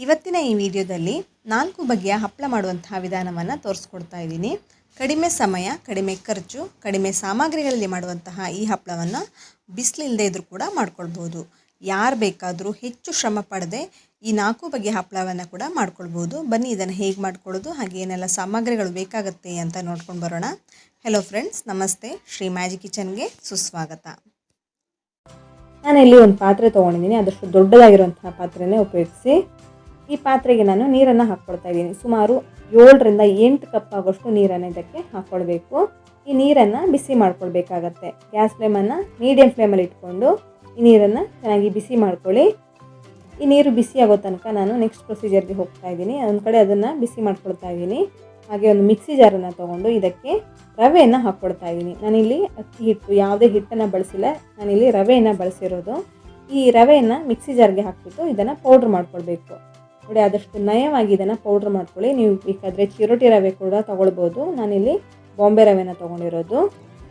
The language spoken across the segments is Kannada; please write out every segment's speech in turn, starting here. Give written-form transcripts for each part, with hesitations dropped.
ಇವತ್ತಿನ ಈ ವಿಡಿಯೋದಲ್ಲಿ 4 ಬಗೆಯ ಹಪ್ಪಳ ಮಾಡುವಂತಹ ವಿಧಾನವನ್ನು ತೋರಿಸ್ಕೊಡ್ತಾ ಇದ್ದೀನಿ. ಕಡಿಮೆ ಸಮಯ, ಕಡಿಮೆ ಖರ್ಚು, ಕಡಿಮೆ ಸಾಮಗ್ರಿಗಳಲ್ಲಿ ಮಾಡುವಂತಹ ಈ ಹಪ್ಪಳವನ್ನು ಬಿಸಿಲಿಲ್ಲದೆ ಇದ್ರೂ ಕೂಡ ಮಾಡ್ಕೊಳ್ಬೋದು. ಯಾರು ಬೇಕಾದರೂ ಹೆಚ್ಚು ಶ್ರಮ ಪಡದೆ ಈ 4 ಬಗೆಯ ಹಪ್ಪಳವನ್ನು ಕೂಡ ಮಾಡ್ಕೊಳ್ಬೋದು. ಬನ್ನಿ ಇದನ್ನು ಹೇಗೆ ಮಾಡ್ಕೊಳ್ಳೋದು ಹಾಗೆ ಏನೆಲ್ಲ ಸಾಮಗ್ರಿಗಳು ಬೇಕಾಗುತ್ತೆ ಅಂತ ನೋಡ್ಕೊಂಡು ಬರೋಣ. ಹೆಲೋ ಫ್ರೆಂಡ್ಸ್, ನಮಸ್ತೆ. ಶ್ರೀ ಮ್ಯಾಜಿಕ್ ಕಿಚನ್ಗೆ ಸುಸ್ವಾಗತ. ನಾನಿಲ್ಲಿ ಒಂದು ಪಾತ್ರೆ ತೊಗೊಂಡಿದ್ದೀನಿ. ಅದಷ್ಟು ದೊಡ್ಡದಾಗಿರುವಂತಹ ಪಾತ್ರೆನೇ ಉಪಯೋಗಿಸಿ ಈ ಪಾತ್ರೆಗೆ ನಾನು ನೀರನ್ನು ಹಾಕ್ಕೊಳ್ತಾ ಇದ್ದೀನಿ. ಸುಮಾರು 7ರಿಂದ 8 ಕಪ್ ಆಗೋಷ್ಟು ನೀರನ್ನು ಇದಕ್ಕೆ ಹಾಕ್ಕೊಳ್ಬೇಕು. ಈ ನೀರನ್ನು ಬಿಸಿ ಮಾಡ್ಕೊಳ್ಬೇಕಾಗತ್ತೆ. ಗ್ಯಾಸ್ ಫ್ಲೇಮನ್ನು ಮೀಡಿಯಮ್ ಫ್ಲೇಮಲ್ಲಿ ಇಟ್ಕೊಂಡು ಈ ನೀರನ್ನು ಚೆನ್ನಾಗಿ ಬಿಸಿ ಮಾಡ್ಕೊಳ್ಳಿ. ಈ ನೀರು ಬಿಸಿ ಆಗೋ ತನಕ ನಾನು ನೆಕ್ಸ್ಟ್ ಪ್ರೊಸೀಜರ್ಗೆ ಹೋಗ್ತಾ ಇದ್ದೀನಿ. ಒಂದು ಕಡೆ ಅದನ್ನು ಬಿಸಿ ಮಾಡ್ಕೊಳ್ತಾ ಇದ್ದೀನಿ. ಹಾಗೆ ಒಂದು ಮಿಕ್ಸಿ ಜಾರನ್ನು ತೊಗೊಂಡು ಇದಕ್ಕೆ ರವೆಯನ್ನು ಹಾಕ್ಕೊಳ್ತಾ ಇದ್ದೀನಿ. ನಾನಿಲ್ಲಿ ಅಕ್ಕಿ ಹಿಟ್ಟು, ಯಾವುದೇ ಹಿಟ್ಟನ್ನು ಬಳಸಿಲ್ಲ, ನಾನಿಲ್ಲಿ ರವೆಯನ್ನು ಬಳಸಿರೋದು. ಈ ರವೆಯನ್ನು ಮಿಕ್ಸಿ ಜಾರ್ಗೆ ಹಾಕಿಬಿಟ್ಟು ಇದನ್ನು ಪೌಡ್ರ್ ಮಾಡ್ಕೊಳ್ಬೇಕು. ನೋಡಿ, ಆದಷ್ಟು ನಯವಾಗಿ ಇದನ್ನು ಪೌಡ್ರ್ ಮಾಡ್ಕೊಳ್ಳಿ. ನೀವು ಬೇಕಾದರೆ ಚಿರೋಟಿ ರವೆ ಕೂಡ ತೊಗೊಳ್ಬೋದು. ನಾನಿಲ್ಲಿ ಬಾಂಬೆ ರವೆನ ತೊಗೊಂಡಿರೋದು.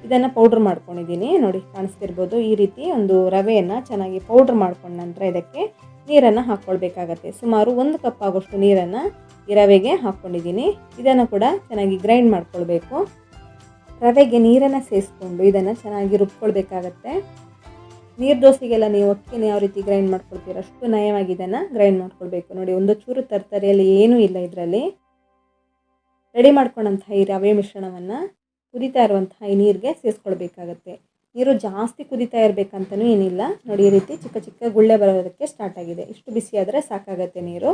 ಇದನ್ನು ಪೌಡ್ರ್ ಮಾಡ್ಕೊಂಡಿದ್ದೀನಿ. ನೋಡಿ, ಕಾಣಿಸ್ತಿರ್ಬೋದು. ಈ ರೀತಿ ಒಂದು ರವೆಯನ್ನು ಚೆನ್ನಾಗಿ ಪೌಡ್ರ್ ಮಾಡ್ಕೊಂಡ ನಂತರ ಇದಕ್ಕೆ ನೀರನ್ನು ಹಾಕ್ಕೊಳ್ಬೇಕಾಗತ್ತೆ. ಸುಮಾರು 1 ಕಪ್ ಆಗೋಷ್ಟು ನೀರನ್ನು ಈ ರವೆಗೆ ಹಾಕ್ಕೊಂಡಿದ್ದೀನಿ. ಇದನ್ನು ಕೂಡ ಚೆನ್ನಾಗಿ ಗ್ರೈಂಡ್ ಮಾಡ್ಕೊಳ್ಬೇಕು. ರವೆಗೆ ನೀರನ್ನು ಸೇರಿಸ್ಕೊಂಡು ಇದನ್ನು ಚೆನ್ನಾಗಿ ರುಬ್ಕೊಳ್ಬೇಕಾಗತ್ತೆ. ನೀರು ದೋಸೆಗೆಲ್ಲ ನೀವು ಅಕ್ಕಿನ ಯಾವ ರೀತಿ ಗ್ರೈಂಡ್ ಮಾಡ್ಕೊಳ್ತೀರ ಅಷ್ಟು ನಯವಾಗಿ ಇದನ್ನು ಗ್ರೈಂಡ್ ಮಾಡ್ಕೊಳ್ಬೇಕು. ನೋಡಿ, ಒಂದು ಚೂರು ತರ್ತರಿಯಲ್ಲಿ ಏನೂ ಇಲ್ಲ. ಇದರಲ್ಲಿ ರೆಡಿ ಮಾಡ್ಕೊಂಡಂತಹ ಈ ರವೆ ಮಿಶ್ರಣವನ್ನು ಕುದೀತಾ ಇರುವಂತಹ ಈ ನೀರಿಗೆ ಸೇರಿಸ್ಕೊಳ್ಬೇಕಾಗತ್ತೆ. ನೀರು ಜಾಸ್ತಿ ಕುದೀತಾ ಇರಬೇಕಂತನೂ ಏನಿಲ್ಲ. ನೋಡಿ, ಈ ರೀತಿ ಚಿಕ್ಕ ಚಿಕ್ಕ ಗುಳ್ಳೆ ಬರೋದಕ್ಕೆ ಸ್ಟಾರ್ಟ್ ಆಗಿದೆ. ಇಷ್ಟು ಬಿಸಿ ಆದರೆ ಸಾಕಾಗತ್ತೆ ನೀರು.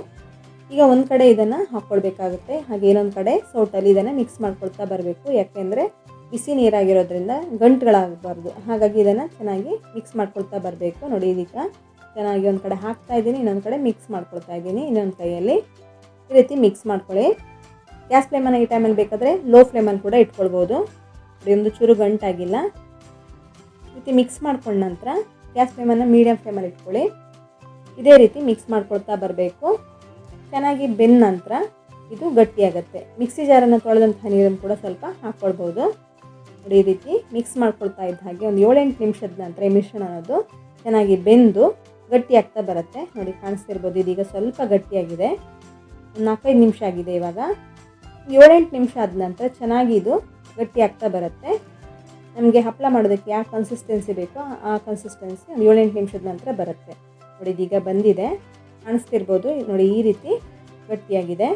ಈಗ ಒಂದು ಕಡೆ ಇದನ್ನು ಹಾಕ್ಕೊಳ್ಬೇಕಾಗುತ್ತೆ. ಹಾಗೆ ಇನ್ನೊಂದು ಕಡೆ ಸೌಟಲ್ಲಿ ಇದನ್ನು ಮಿಕ್ಸ್ ಮಾಡ್ಕೊಳ್ತಾ ಬರಬೇಕು. ಯಾಕೆಂದರೆ ಬಿಸಿ ನೀರಾಗಿರೋದ್ರಿಂದ ಗಂಟುಗಳಾಗಬಾರ್ದು. ಹಾಗಾಗಿ ಇದನ್ನು ಚೆನ್ನಾಗಿ ಮಿಕ್ಸ್ ಮಾಡ್ಕೊಳ್ತಾ ಬರಬೇಕು. ನೋಡಿ, ಇದೀಗ ಚೆನ್ನಾಗಿ ಒಂದು ಕಡೆ ಹಾಕ್ತಾ ಇದ್ದೀನಿ, ಇನ್ನೊಂದು ಕಡೆ ಮಿಕ್ಸ್ ಮಾಡ್ಕೊಳ್ತಾ ಇದ್ದೀನಿ. ಇನ್ನೊಂದು ಕೈಯಲ್ಲಿ ಈ ರೀತಿ ಮಿಕ್ಸ್ ಮಾಡ್ಕೊಳ್ಳಿ. ಗ್ಯಾಸ್ ಫ್ಲೇಮನ್ನು ಈ ಟೈಮಲ್ಲಿ ಬೇಕಾದರೆ ಲೋ ಫ್ಲೇಮಲ್ಲಿ ಕೂಡ ಇಟ್ಕೊಳ್ಬೋದು. ಒಂದು ಚೂರು ಗಂಟಾಗಿಲ್ಲ. ಈ ರೀತಿ ಮಿಕ್ಸ್ ಮಾಡ್ಕೊಂಡ ನಂತರ ಗ್ಯಾಸ್ ಫ್ಲೇಮನ್ನು ಮೀಡಿಯಮ್ ಫ್ಲೇಮಲ್ಲಿ ಇಟ್ಕೊಳ್ಳಿ. ಇದೇ ರೀತಿ ಮಿಕ್ಸ್ ಮಾಡ್ಕೊಳ್ತಾ ಬರಬೇಕು. ಚೆನ್ನಾಗಿ ಬೆಂದ ನಂತರ ಇದು ಗಟ್ಟಿಯಾಗುತ್ತೆ. ಮಿಕ್ಸಿ ಜಾರನ್ನು ತೊಳೆದಂತಹ ನೀರನ್ನು ಕೂಡ ಸ್ವಲ್ಪ ಹಾಕ್ಕೊಳ್ಬೋದು. ನೋಡಿ, ಈ ರೀತಿ ಮಿಕ್ಸ್ ಮಾಡ್ಕೊಳ್ತಾ ಇದ್ದ ಹಾಗೆ ಒಂದು 7-8 ನಿಮಿಷದ ನಂತರ ಈ ಮಿಶ್ರಣ ಅನ್ನೋದು ಚೆನ್ನಾಗಿ ಬೆಂದು ಗಟ್ಟಿ ಆಗ್ತಾ ಬರುತ್ತೆ. ನೋಡಿ, ಕಾಣಿಸ್ತಿರ್ಬೋದು. ಇದೀಗ ಸ್ವಲ್ಪ ಗಟ್ಟಿಯಾಗಿದೆ. ಒಂದು 4-5 ನಿಮಿಷ ಆಗಿದೆ. ಇವಾಗ 7-8 ನಿಮಿಷ ಆದ ನಂತರ ಚೆನ್ನಾಗಿ ಇದು ಗಟ್ಟಿ ಆಗ್ತಾ ಬರುತ್ತೆ. ನಮಗೆ ಹಪ್ಪಳ ಮಾಡೋದಕ್ಕೆ ಯಾವ ಕನ್ಸಿಸ್ಟೆನ್ಸಿ ಬೇಕೋ ಆ ಕನ್ಸಿಸ್ಟೆನ್ಸಿ ಒಂದು 7-8 ನಿಮಿಷದ ನಂತರ ಬರುತ್ತೆ. ನೋಡಿ, ಇದೀಗ ಬಂದಿದೆ, ಕಾಣಿಸ್ತಿರ್ಬೋದು. ನೋಡಿ, ಈ ರೀತಿ ಗಟ್ಟಿಯಾಗಿದೆ.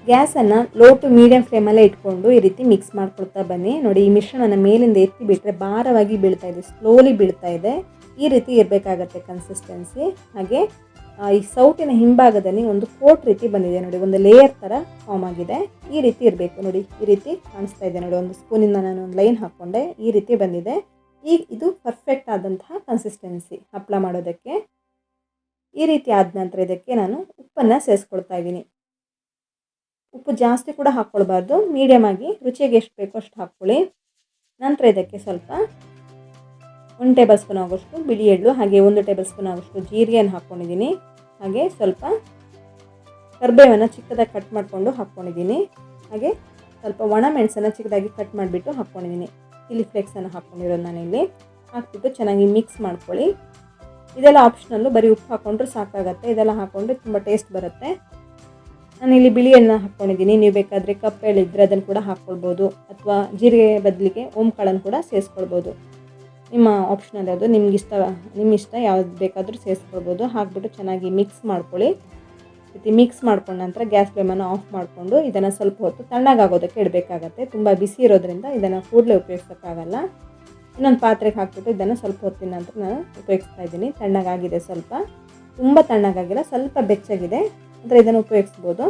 ಗ್ಯಾಸನ್ನು ಲೋ ಟು ಮೀಡಿಯಮ್ ಫ್ಲೇಮಲ್ಲೇ ಇಟ್ಕೊಂಡು ಈ ರೀತಿ ಮಿಕ್ಸ್ ಮಾಡ್ಕೊಳ್ತಾ ಬನ್ನಿ. ನೋಡಿ, ಈ ಮಿಶ್ರಣನ ಮೇಲಿಂದ ಎತ್ತಿ ಬಿಟ್ಟರೆ ಭಾರವಾಗಿ ಬೀಳ್ತಾ ಇದೆ, ಸ್ಲೋಲಿ ಬೀಳ್ತಾ ಇದೆ. ಈ ರೀತಿ ಇರಬೇಕಾಗತ್ತೆ ಕನ್ಸಿಸ್ಟೆನ್ಸಿ. ಹಾಗೆ ಈ ಸೌಟಿನ ಹಿಂಭಾಗದಲ್ಲಿ ಒಂದು ಕೋಟ್ ರೀತಿ ಬಂದಿದೆ. ನೋಡಿ, ಒಂದು ಲೇಯರ್ ಥರ ಫಾರ್ಮ್ ಆಗಿದೆ. ಈ ರೀತಿ ಇರಬೇಕು. ನೋಡಿ, ಈ ರೀತಿ ಕಾಣಿಸ್ತಾ ಇದೆ. ನೋಡಿ, ಒಂದು ಸ್ಪೂನಿಂದ ನಾನು ಒಂದು ಲೈನ್ ಹಾಕ್ಕೊಂಡೆ. ಈ ರೀತಿ ಬಂದಿದೆ. ಈಗ ಇದು ಪರ್ಫೆಕ್ಟ್ ಆದಂತಹ ಕನ್ಸಿಸ್ಟೆನ್ಸಿ ಹಪ್ಪಳ ಮಾಡೋದಕ್ಕೆ. ಈ ರೀತಿ ಆದ ನಂತರ ಇದಕ್ಕೆ ನಾನು ಉಪ್ಪನ್ನು ಸೇರಿಸ್ಕೊಳ್ತಾ ಇದ್ದೀನಿ. ಉಪ್ಪು ಜಾಸ್ತಿ ಕೂಡ ಹಾಕ್ಕೊಳ್ಬಾರ್ದು, ಮೀಡಿಯಮ್ ಆಗಿ ರುಚಿಗೆ ಎಷ್ಟು ಬೇಕೋ ಅಷ್ಟು ಹಾಕ್ಕೊಳ್ಳಿ. ನಂತರ ಇದಕ್ಕೆ ಸ್ವಲ್ಪ 1 ಟೇಬಲ್ ಸ್ಪೂನ್ ಆಗೋಷ್ಟು ಬಿಳಿ ಎಳ್ಳು, ಹಾಗೆ 1 ಟೇಬಲ್ ಸ್ಪೂನ್ ಆಗೋಷ್ಟು ಜೀರಿಗೆಯನ್ನು ಹಾಕ್ಕೊಂಡಿದ್ದೀನಿ. ಹಾಗೆ ಸ್ವಲ್ಪ ಕರಿಬೇವನ್ನು ಚಿಕ್ಕದಾಗಿ ಕಟ್ ಮಾಡಿಕೊಂಡು ಹಾಕ್ಕೊಂಡಿದ್ದೀನಿ. ಹಾಗೆ ಸ್ವಲ್ಪ ಒಣ ಮೆಣಸನ್ನು ಚಿಕ್ಕದಾಗಿ ಕಟ್ ಮಾಡಿಬಿಟ್ಟು ಹಾಕ್ಕೊಂಡಿದ್ದೀನಿ. ಚಿಲ್ಲಿ ಫ್ಲೇಕ್ಸನ್ನು ಹಾಕ್ಕೊಂಡಿರೋದು ನಾನಿಲ್ಲಿ ಹಾಕ್ಬಿಟ್ಟು ಚೆನ್ನಾಗಿ ಮಿಕ್ಸ್ ಮಾಡ್ಕೊಳ್ಳಿ. ಇದೆಲ್ಲ ಆಪ್ಷನಲ್ಲು, ಬರೀ ಉಪ್ಪು ಹಾಕ್ಕೊಂಡ್ರೆ ಸಾಕಾಗತ್ತೆ. ಇದೆಲ್ಲ ಹಾಕ್ಕೊಂಡ್ರೆ ತುಂಬ ಟೇಸ್ಟ್ ಬರುತ್ತೆ. ನಾನಿಲ್ಲಿ ಬಿಳಿ ಎಳ್ಳನ್ನ ಹಾಕ್ಕೊಂಡಿದ್ದೀನಿ. ನೀವು ಬೇಕಾದರೆ ಕಪ್ಪು ಎಳ್ಳಿದ್ರೆ ಅದನ್ನು ಕೂಡ ಹಾಕ್ಕೊಳ್ಬೋದು, ಅಥವಾ ಜೀರಿಗೆ ಬದಲಿಗೆ ಓಂಕಾಳನ್ನು ಕೂಡ ಸೇರಿಸ್ಕೊಳ್ಬೋದು. ನಿಮ್ಮ ಆಪ್ಷನಲ್ ಅದು, ನಿಮ್ಮ ಇಷ್ಟ ಯಾವ್ದು ಬೇಕಾದರೂ ಸೇರಿಸ್ಕೊಳ್ಬೋದು. ಹಾಕ್ಬಿಟ್ಟು ಚೆನ್ನಾಗಿ ಮಿಕ್ಸ್ ಮಾಡ್ಕೊಳ್ಳಿ. ರೀತಿ ಮಿಕ್ಸ್ ಮಾಡ್ಕೊಂಡ ನಂತರ ಗ್ಯಾಸ್ ಫ್ಲೇಮನ್ನು ಆಫ್ ಮಾಡಿಕೊಂಡು ಇದನ್ನು ಸ್ವಲ್ಪ ಹೊತ್ತು ತಣ್ಣಗಾಗೋದಕ್ಕೆ ಇಡಬೇಕಾಗತ್ತೆ. ತುಂಬ ಬಿಸಿ ಇರೋದ್ರಿಂದ ಇದನ್ನು ಕೂಡಲೇ ಉಪಯೋಗಿಸೋಕ್ಕಾಗಲ್ಲ. ಇನ್ನೊಂದು ಪಾತ್ರೆಗೆ ಹಾಕ್ಬಿಟ್ಟು ಇದನ್ನು ಸ್ವಲ್ಪ ಹೊತ್ತಿನ ನಂತರ ನಾನು ಉಪಯೋಗಿಸ್ತಾ ಇದ್ದೀನಿ. ತಣ್ಣಗಾಗಿದೆ, ಸ್ವಲ್ಪ ತುಂಬ ತಣ್ಣಗಾಗಿಲ್ಲ, ಸ್ವಲ್ಪ ಬೆಚ್ಚಗಿದೆ, ಅಂದರೆ ಇದನ್ನು ಉಪಯೋಗಿಸ್ಬೋದು.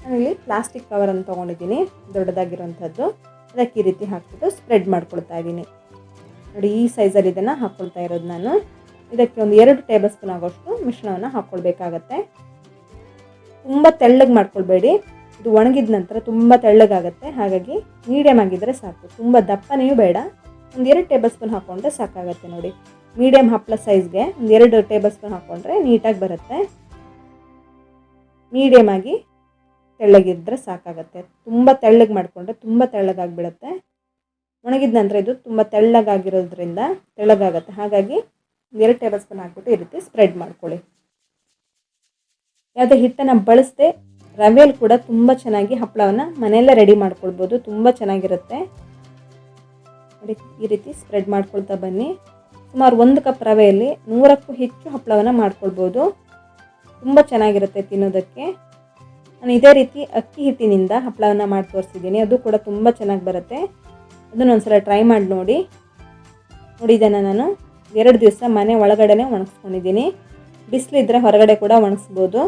ನಾನಿಲ್ಲಿ ಪ್ಲಾಸ್ಟಿಕ್ ಕವರನ್ನು ತೊಗೊಂಡಿದ್ದೀನಿ, ದೊಡ್ಡದಾಗಿರೋಂಥದ್ದು. ಅದಕ್ಕೆ ಈ ರೀತಿ ಹಾಕ್ಬಿಟ್ಟು ಸ್ಪ್ರೆಡ್ ಮಾಡ್ಕೊಳ್ತಾ ಇದ್ದೀನಿ. ನೋಡಿ, ಈ ಸೈಜಲ್ಲಿ ಇದನ್ನು ಹಾಕ್ಕೊಳ್ತಾ ಇರೋದು ನಾನು. ಇದಕ್ಕೆ ಒಂದು 2 ಟೇಬಲ್ ಸ್ಪೂನ್ ಆಗೋಷ್ಟು ಮಿಶ್ರಣವನ್ನು ಹಾಕ್ಕೊಳ್ಬೇಕಾಗತ್ತೆ. ತುಂಬ ತೆಳ್ಳಗೆ ಮಾಡ್ಕೊಳ್ಬೇಡಿ, ಇದು ಒಣಗಿದ ನಂತರ ತುಂಬ ತೆಳ್ಳಗಾಗುತ್ತೆ. ಹಾಗಾಗಿ ಮೀಡಿಯಮ್ ಆಗಿದ್ದರೆ ಸಾಕು, ತುಂಬ ದಪ್ಪನೆಯೂ ಬೇಡ. ಒಂದು 2 ಟೇಬಲ್ ಸ್ಪೂನ್ ಹಾಕ್ಕೊಂಡ್ರೆ ಸಾಕಾಗತ್ತೆ. ನೋಡಿ, ಮೀಡಿಯಮ್ ಹಪ್ಪಳ ಸೈಜ್ಗೆ ಒಂದು 2 ಟೇಬಲ್ ಸ್ಪೂನ್ ಹಾಕ್ಕೊಂಡ್ರೆ ನೀಟಾಗಿ ಬರುತ್ತೆ. ಮೀಡಿಯಮ್ ಆಗಿ ತೆಳ್ಳಗಿದ್ರೆ ಸಾಕಾಗತ್ತೆ. ತುಂಬ ತೆಳ್ಳಗೆ ಮಾಡಿಕೊಂಡ್ರೆ ತುಂಬ ತೆಳ್ಳಗಾಗಿಬಿಡುತ್ತೆ. ಒಣಗಿದ ನಂತರ ಇದು ತುಂಬ ತೆಳ್ಳಗಾಗಿರೋದ್ರಿಂದ ತೆಳ್ಳಗಾಗುತ್ತೆ. ಹಾಗಾಗಿ 2 ಟೇಬಲ್ ಸ್ಪೂನ್ ಹಾಕ್ಬಿಟ್ಟು ಈ ರೀತಿ ಸ್ಪ್ರೆಡ್ ಮಾಡ್ಕೊಳ್ಳಿ. ಯಾವುದೇ ಹಿಟ್ಟನ್ನು ಬಳಸದೆ ರವೆಯಲ್ಲಿ ಕೂಡ ತುಂಬ ಚೆನ್ನಾಗಿ ಹಪ್ಪಳವನ್ನು ಮನೆಯಲ್ಲೇ ರೆಡಿ ಮಾಡ್ಕೊಳ್ಬೋದು. ತುಂಬ ಚೆನ್ನಾಗಿರುತ್ತೆ. ನೋಡಿ, ಈ ರೀತಿ ಸ್ಪ್ರೆಡ್ ಮಾಡ್ಕೊಳ್ತಾ ಬನ್ನಿ. ಸುಮಾರು 1 ಕಪ್ ರವೆಯಲ್ಲಿ 100ಕ್ಕೂ ಹೆಚ್ಚು ಹಪ್ಪಳವನ್ನು ಮಾಡ್ಕೊಳ್ಬೋದು. ತುಂಬ ಚೆನ್ನಾಗಿರುತ್ತೆ ತಿನ್ನೋದಕ್ಕೆ. ನಾನು ಇದೇ ರೀತಿ ಅಕ್ಕಿ ಹಿಟ್ಟಿನಿಂದ ಹಪ್ಪಳವನ್ನು ಮಾಡಿ ತೋರಿಸಿದ್ದೀನಿ. ಅದು ಕೂಡ ತುಂಬ ಚೆನ್ನಾಗಿ ಬರುತ್ತೆ. ಅದನ್ನು ಒಂದ್ಸಲ ಟ್ರೈ ಮಾಡಿ ನೋಡಿ. ಇದನ್ನು ನಾನು 2 ದಿವಸ ಮನೆ ಒಳಗಡೆ ಒಣಗಿಸ್ಕೊಂಡಿದ್ದೀನಿ. ಬಿಸಿಲಿದ್ರೆ ಹೊರಗಡೆ ಕೂಡ ಒಣಗಿಸ್ಬೋದು.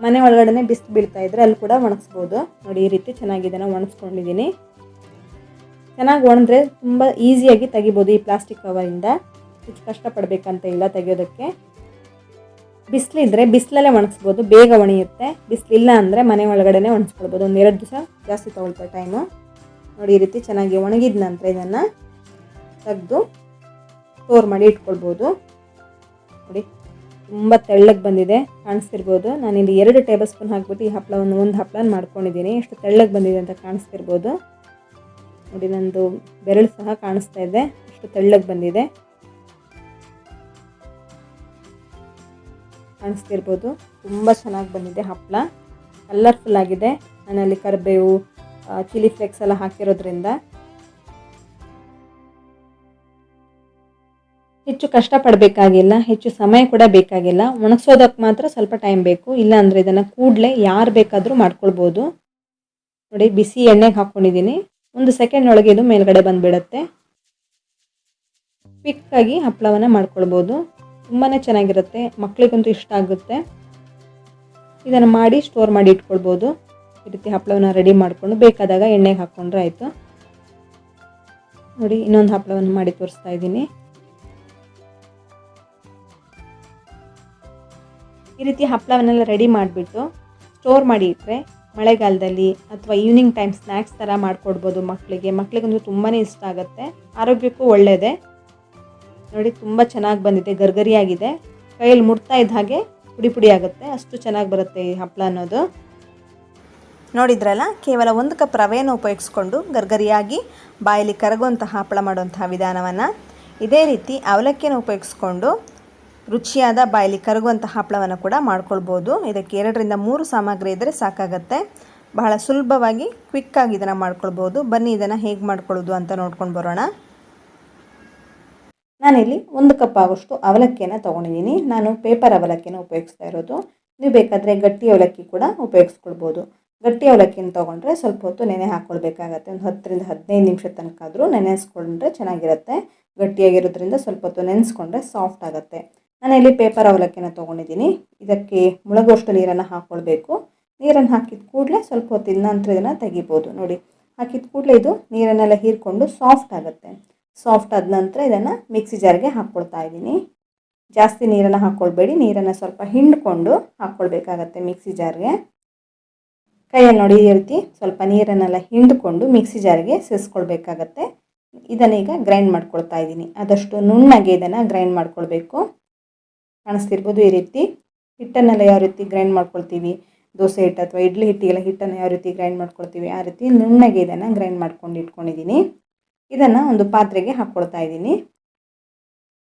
ಮನೆ ಒಳಗಡೆ ಬಿಸಿಲು ಬೀಳ್ತಾ ಇದ್ದರೆ ಅಲ್ಲಿ ಕೂಡ ಒಣಗಿಸ್ಬೋದು. ನೋಡಿ, ಈ ರೀತಿ ಚೆನ್ನಾಗಿ ಇದನ್ನು ಒಣಗಿಸ್ಕೊಂಡಿದ್ದೀನಿ. ಚೆನ್ನಾಗಿ ಒಣದ್ರೆ ತುಂಬ ಈಸಿಯಾಗಿ ತೆಗಿಬೋದು ಈ ಪ್ಲಾಸ್ಟಿಕ್ ಕವರಿಂದ. ಹೆಚ್ಚು ಕಷ್ಟಪಡಬೇಕಂತ ಇಲ್ಲ ತೆಗೆಯೋದಕ್ಕೆ. ಬಿಸಿಲಿದ್ರೆ ಬಿಸಿಲಲ್ಲೇ ಒಣಗಿಸ್ಬೋದು, ಬೇಗ ಒಣಯುತ್ತೆ. ಬಿಸಿಲಿಲ್ಲ ಅಂದರೆ ಮನೆ ಒಳಗಡೆ ಒಣಗಿಸ್ಕೊಳ್ಬೋದು. 1-2 ದಿವಸ ಜಾಸ್ತಿ ತೊಗೊಳ್ತಾರೆ ಟೈಮು. ನೋಡಿ, ಈ ರೀತಿ ಚೆನ್ನಾಗಿ ಒಣಗಿದ ನಂತರ ಇದನ್ನು ತೆಗೆದು ಸ್ಟೋರ್ ಮಾಡಿ ಇಟ್ಕೊಳ್ಬೋದು. ನೋಡಿ, ತುಂಬ ತೆಳ್ಳಗೆ ಬಂದಿದೆ, ಕಾಣಿಸ್ತಿರ್ಬೋದು. ನಾನಿಲ್ಲಿ 2 ಟೇಬಲ್ ಸ್ಪೂನ್ ಹಾಕ್ಬಿಟ್ಟು ಈ ಹಪ್ಪಳವನ್ನು ಒಂದು ಹಪ್ಪಳನ ಮಾಡ್ಕೊಂಡಿದ್ದೀನಿ. ಎಷ್ಟು ತೆಳ್ಳಗೆ ಬಂದಿದೆ ಅಂತ ಕಾಣಿಸ್ತಿರ್ಬೋದು. ನೋಡಿ, ನಂದು ಬೆರಳು ಸಹ ಕಾಣಿಸ್ತಾ ಇದೆ, ಎಷ್ಟು ತೆಳ್ಳಗೆ ಬಂದಿದೆ ಕಾಣಿಸ್ತಿರ್ಬೋದು. ತುಂಬ ಚೆನ್ನಾಗಿ ಬಂದಿದೆ ಹಪ್ಪಳ, ಕಲರ್ಫುಲ್ ಆಗಿದೆ. ನಾನಲ್ಲಿ ಕರಿಬೇವು, ಚಿಲ್ಲಿ ಫ್ಲೇಕ್ಸ್ ಎಲ್ಲ ಹಾಕಿರೋದ್ರಿಂದ ಹೆಚ್ಚು ಕಷ್ಟಪಡಬೇಕಾಗಿಲ್ಲ, ಹೆಚ್ಚು ಸಮಯ ಕೂಡ ಬೇಕಾಗಿಲ್ಲ. ಒಣಗಿಸೋದಕ್ಕೆ ಮಾತ್ರ ಸ್ವಲ್ಪ ಟೈಮ್ ಬೇಕು. ಇಲ್ಲ ಅಂದರೆ ಇದನ್ನು ಕೂಡಲೇ ಯಾರು ಬೇಕಾದರೂ ಮಾಡ್ಕೊಳ್ಬೋದು. ನೋಡಿ, ಬಿಸಿ ಎಣ್ಣೆಗೆ ಹಾಕ್ಕೊಂಡಿದ್ದೀನಿ. 1 ಸೆಕೆಂಡ್ ಒಳಗೆ ಇದು ಮೇಲ್ಗಡೆ ಬಂದುಬಿಡುತ್ತೆ. ಕ್ವಿಕ್ಕಾಗಿ ಹಪ್ಪಳವನ್ನು ಮಾಡ್ಕೊಳ್ಬೋದು. ತುಂಬಾ ಚೆನ್ನಾಗಿರುತ್ತೆ, ಮಕ್ಕಳಿಗಂತೂ ಇಷ್ಟ ಆಗುತ್ತೆ. ಇದನ್ನು ಮಾಡಿ ಸ್ಟೋರ್ ಮಾಡಿ ಇಟ್ಕೊಳ್ಬೋದು. ಈ ರೀತಿ ಹಪ್ಪಳವನ್ನು ರೆಡಿ ಮಾಡಿಕೊಂಡು ಬೇಕಾದಾಗ ಎಣ್ಣೆಗೆ ಹಾಕ್ಕೊಂಡ್ರೆ ಆಯಿತು. ನೋಡಿ, ಇನ್ನೊಂದು ಹಪ್ಪಳವನ್ನು ಮಾಡಿ ತೋರಿಸ್ತಾ ಇದ್ದೀನಿ. ಈ ರೀತಿ ಹಪ್ಪಳವನ್ನೆಲ್ಲ ರೆಡಿ ಮಾಡಿಬಿಟ್ಟು ಸ್ಟೋರ್ ಮಾಡಿ ಇಟ್ಟರೆ ಮಳೆಗಾಲದಲ್ಲಿ ಅಥವಾ ಈವ್ನಿಂಗ್ ಟೈಮ್ ಸ್ನ್ಯಾಕ್ಸ್ ಥರ ಮಾಡಿಕೊಡ್ಬೋದು ಮಕ್ಕಳಿಗೆ. ಮಕ್ಕಳಿಗಂತೂ ತುಂಬಾ ಇಷ್ಟ ಆಗುತ್ತೆ, ಆರೋಗ್ಯಕ್ಕೂ ಒಳ್ಳೆಯದೇ. ನೋಡಿ, ತುಂಬ ಚೆನ್ನಾಗಿ ಬಂದಿದೆ, ಗರ್ಗರಿಯಾಗಿದೆ. ಕೈಯಲ್ಲಿ ಮುಟ್ತಾ ಇದ್ದ ಹಾಗೆ ಪುಡಿ ಪುಡಿ ಆಗುತ್ತೆ, ಅಷ್ಟು ಚೆನ್ನಾಗಿ ಬರುತ್ತೆ ಈ ಹಪ್ಪಳ ಅನ್ನೋದು. ನೋಡಿದ್ರಲ್ಲ, ಕೇವಲ 1 ಕಪ್ ರವೆಯನ್ನು ಉಪಯೋಗಿಸ್ಕೊಂಡು ಗರ್ಗರಿಯಾಗಿ ಬಾಯಲ್ಲಿ ಕರಗುವಂತಹ ಹಪ್ಪಳ ಮಾಡುವಂತಹ ವಿಧಾನವನ್ನು. ಇದೇ ರೀತಿ ಅವಲಕ್ಕಿಯನ್ನು ಉಪಯೋಗಿಸ್ಕೊಂಡು ರುಚಿಯಾದ ಬಾಯಲ್ಲಿ ಕರಗುವಂತಹ ಹಪ್ಪಳವನ್ನು ಕೂಡ ಮಾಡ್ಕೊಳ್ಬೋದು. ಇದಕ್ಕೆ 2-3 ಸಾಮಗ್ರಿ ಇದ್ದರೆ ಸಾಕಾಗತ್ತೆ. ಬಹಳ ಸುಲಭವಾಗಿ ಕ್ವಿಕ್ಕಾಗಿ ಇದನ್ನು ಮಾಡ್ಕೊಳ್ಬೋದು. ಬನ್ನಿ, ಇದನ್ನು ಹೇಗೆ ಮಾಡ್ಕೊಳ್ಳೋದು ಅಂತ ನೋಡ್ಕೊಂಡು ಬರೋಣ. ನಾನಿಲ್ಲಿ 1 ಕಪ್ ಆಗೋಷ್ಟು ಅವಲಕ್ಕಿಯನ್ನು ತೊಗೊಂಡಿದ್ದೀನಿ. ನಾನು ಪೇಪರ್ ಅವಲಕ್ಕಿನ ಉಪಯೋಗಿಸ್ತಾ ಇರೋದು. ನೀವು ಬೇಕಾದರೆ ಗಟ್ಟಿ ಅವಲಕ್ಕಿ ಕೂಡ ಉಪಯೋಗಿಸ್ಕೊಳ್ಬೋದು. ಗಟ್ಟಿ ಅವಲಕ್ಕಿನ ತೊಗೊಂಡ್ರೆ ಸ್ವಲ್ಪ ಹೊತ್ತು ನೆನೆ ಹಾಕ್ಕೊಳ್ಬೇಕಾಗತ್ತೆ. ಒಂದು 10-15 ನಿಮಿಷ ತನಕ ಆದರೂ ನೆನೆಸ್ಕೊಂಡ್ರೆ ಚೆನ್ನಾಗಿರುತ್ತೆ. ಗಟ್ಟಿಯಾಗಿರೋದ್ರಿಂದ ಸ್ವಲ್ಪ ಹೊತ್ತು ನೆನೆಸ್ಕೊಂಡ್ರೆ ಸಾಫ್ಟ್ ಆಗುತ್ತೆ. ನಾನಿಲ್ಲಿ ಪೇಪರ್ ಅವಲಕ್ಕಿನ ತೊಗೊಂಡಿದ್ದೀನಿ. ಇದಕ್ಕೆ ಮುಳುಗುವಷ್ಟು ನೀರನ್ನು ಹಾಕ್ಕೊಳ್ಬೇಕು. ನೀರನ್ನು ಹಾಕಿದ ಕೂಡಲೇ ಸ್ವಲ್ಪ ಹೊತ್ತಿನ ನಂತರ ಇದನ್ನು ತೆಗಿಬೋದು. ನೋಡಿ, ಹಾಕಿದ ಕೂಡಲೇ ಇದು ನೀರನ್ನೆಲ್ಲ ಹೀರ್ಕೊಂಡು ಸಾಫ್ಟ್ ಆಗುತ್ತೆ. ಸಾಫ್ಟ್ ಆದ ನಂತರ ಇದನ್ನು ಮಿಕ್ಸಿ ಜಾರ್ಗೆ ಹಾಕ್ಕೊಳ್ತಾ ಇದ್ದೀನಿ. ಜಾಸ್ತಿ ನೀರನ್ನು ಹಾಕ್ಕೊಳ್ಬೇಡಿ, ನೀರನ್ನು ಸ್ವಲ್ಪ ಹಿಂಡ್ಕೊಂಡು ಹಾಕ್ಕೊಳ್ಬೇಕಾಗತ್ತೆ ಮಿಕ್ಸಿ ಜಾರ್ಗೆ. ಕೈಯಲ್ಲಿ ನೋಡಿ, ಈ ರೀತಿ ಸ್ವಲ್ಪ ನೀರನ್ನೆಲ್ಲ ಹಿಂಡ್ಕೊಂಡು ಮಿಕ್ಸಿ ಜಾರ್ಗೆ ಸೇರಿಸ್ಕೊಳ್ಬೇಕಾಗತ್ತೆ. ಇದನ್ನೀಗ ಗ್ರೈಂಡ್ ಮಾಡ್ಕೊಳ್ತಾ ಇದ್ದೀನಿ. ಆದಷ್ಟು ನುಣ್ಣಗೆ ಇದನ್ನು ಗ್ರೈಂಡ್ ಮಾಡ್ಕೊಳ್ಬೇಕು. ಕಾಣಿಸ್ತಿರ್ಬೋದು, ಈ ರೀತಿ ಹಿಟ್ಟನ್ನೆಲ್ಲ ಯಾವ ರೀತಿ ಗ್ರೈಂಡ್ ಮಾಡ್ಕೊಳ್ತೀವಿ, ದೋಸೆ ಹಿಟ್ಟು ಅಥವಾ ಇಡ್ಲಿ ಹಿಟ್ಟಿಗೆಲ್ಲ ಹಿಟ್ಟನ್ನು ಯಾವ ರೀತಿ ಗ್ರೈಂಡ್ ಮಾಡ್ಕೊಳ್ತೀವಿ, ಆ ರೀತಿ ನುಣ್ಣಗೆ ಇದನ್ನು ಗ್ರೈಂಡ್ ಮಾಡ್ಕೊಂಡು ಇಟ್ಕೊಂಡಿದ್ದೀನಿ. ಇದನ್ನು ಒಂದು ಪಾತ್ರೆಗೆ ಹಾಕ್ಕೊಳ್ತಾ ಇದ್ದೀನಿ.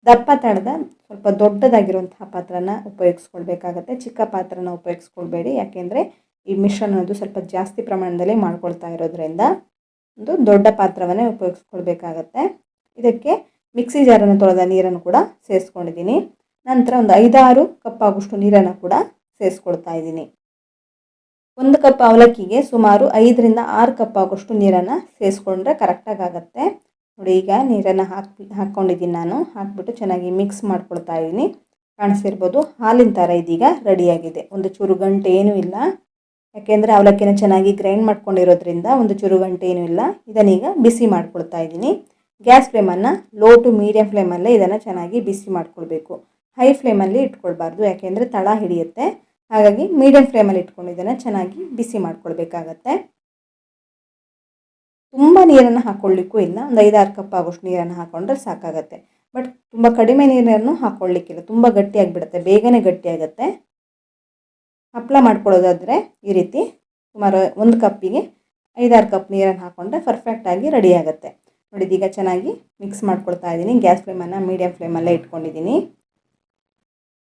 ದಪ್ಪ ತಳದ ಸ್ವಲ್ಪ ದೊಡ್ಡದಾಗಿರುವಂತಹ ಪಾತ್ರನ ಉಪಯೋಗಿಸ್ಕೊಳ್ಬೇಕಾಗತ್ತೆ. ಚಿಕ್ಕ ಪಾತ್ರನ ಉಪಯೋಗಿಸ್ಕೊಳ್ಬೇಡಿ, ಯಾಕೆಂದರೆ ಈ ಮಿಶ್ರಣದ್ದು ಸ್ವಲ್ಪ ಜಾಸ್ತಿ ಪ್ರಮಾಣದಲ್ಲಿ ಮಾಡ್ಕೊಳ್ತಾ ಇರೋದ್ರಿಂದ ಒಂದು ದೊಡ್ಡ ಪಾತ್ರವನ್ನೇ ಉಪಯೋಗಿಸ್ಕೊಳ್ಬೇಕಾಗತ್ತೆ. ಇದಕ್ಕೆ ಮಿಕ್ಸಿ ಜಾರನ್ನು ತೊಳೆದ ನೀರನ್ನು ಕೂಡ ಸೇರಿಸ್ಕೊಂಡಿದ್ದೀನಿ. ನಂತರ ಒಂದು 5-6 ಕಪ್ ಆಗೋಷ್ಟು ನೀರನ್ನು ಕೂಡ ಸೇರಿಸ್ಕೊಳ್ತಾ ಇದ್ದೀನಿ. 1 ಕಪ್ ಅವಲಕ್ಕಿಗೆ ಸುಮಾರು 5-6 ಕಪ್ ಆಗೋಷ್ಟು ನೀರನ್ನು ಸೇರಿಸ್ಕೊಂಡ್ರೆ ಕರೆಕ್ಟಾಗಿ ಆಗುತ್ತೆ. ನೋಡಿ, ಈಗ ನೀರನ್ನು ಹಾಕ್ಕೊಂಡಿದ್ದೀನಿ ನಾನು. ಹಾಕ್ಬಿಟ್ಟು ಚೆನ್ನಾಗಿ ಮಿಕ್ಸ್ ಮಾಡ್ಕೊಳ್ತಾ ಇದ್ದೀನಿ. ಕಾಣಿಸ್ತಿರ್ಬೋದು, ಹಾಲಿನ ಥರ ಇದೀಗ ರೆಡಿಯಾಗಿದೆ. ಒಂದು ಚೂರು ಗಂಟೆ ಏನೂ ಇಲ್ಲ, ಯಾಕೆಂದರೆ ಅವಲಕ್ಕಿನ ಚೆನ್ನಾಗಿ ಗ್ರೈಂಡ್ ಮಾಡ್ಕೊಂಡಿರೋದ್ರಿಂದ ಒಂದು ಚೂರು ಗಂಟೆ ಏನೂ ಇಲ್ಲ. ಇದನ್ನೀಗ ಬಿಸಿ ಮಾಡ್ಕೊಳ್ತಾ ಇದ್ದೀನಿ. ಗ್ಯಾಸ್ ಫ್ಲೇಮನ್ನು ಲೋ ಟು ಮೀಡಿಯಮ್ ಫ್ಲೇಮಲ್ಲೇ ಇದನ್ನು ಚೆನ್ನಾಗಿ ಬಿಸಿ ಮಾಡ್ಕೊಳ್ಬೇಕು. ಹೈ ಫ್ಲೇಮಲ್ಲಿ ಇಟ್ಕೊಳ್ಬಾರ್ದು, ಯಾಕೆಂದರೆ ತಳ ಹಿಡಿಯುತ್ತೆ. ಹಾಗಾಗಿ ಮೀಡಿಯಮ್ ಫ್ಲೇಮಲ್ಲಿ ಇಟ್ಕೊಂಡು ಇದನ್ನು ಚೆನ್ನಾಗಿ ಬಿಸಿ ಮಾಡ್ಕೊಳ್ಬೇಕಾಗತ್ತೆ. ತುಂಬ ನೀರನ್ನು ಹಾಕ್ಕೊಳ್ಳಿಕ್ಕೂ ಇಲ್ಲ, ಒಂದು 5-6 ಕಪ್ ಆಗೋಷ್ಟು ನೀರನ್ನು ಹಾಕ್ಕೊಂಡ್ರೆ ಸಾಕಾಗತ್ತೆ. ಬಟ್ ತುಂಬ ಕಡಿಮೆ ನೀರನ್ನು ಹಾಕ್ಕೊಳ್ಳಿಕ್ಕಿಲ್ಲ, ತುಂಬ ಗಟ್ಟಿಯಾಗಿಬಿಡುತ್ತೆ, ಬೇಗನೆ ಗಟ್ಟಿಯಾಗುತ್ತೆ. ಹಪ್ಪಳ ಮಾಡ್ಕೊಳ್ಳೋದಾದರೆ ಈ ರೀತಿ ಸುಮಾರು 1 ಕಪ್ಪಿಗೆ 5-6 ಕಪ್ ನೀರನ್ನು ಹಾಕ್ಕೊಂಡ್ರೆ ಪರ್ಫೆಕ್ಟಾಗಿ ರೆಡಿ ಆಗುತ್ತೆ. ನೋಡಿ, ಇದೀಗ ಚೆನ್ನಾಗಿ ಮಿಕ್ಸ್ ಮಾಡ್ಕೊಳ್ತಾ ಇದ್ದೀನಿ. ಗ್ಯಾಸ್ ಫ್ಲೇಮನ್ನು ಮೀಡಿಯಮ್ ಫ್ಲೇಮಲ್ಲೇ ಇಟ್ಕೊಂಡಿದ್ದೀನಿ.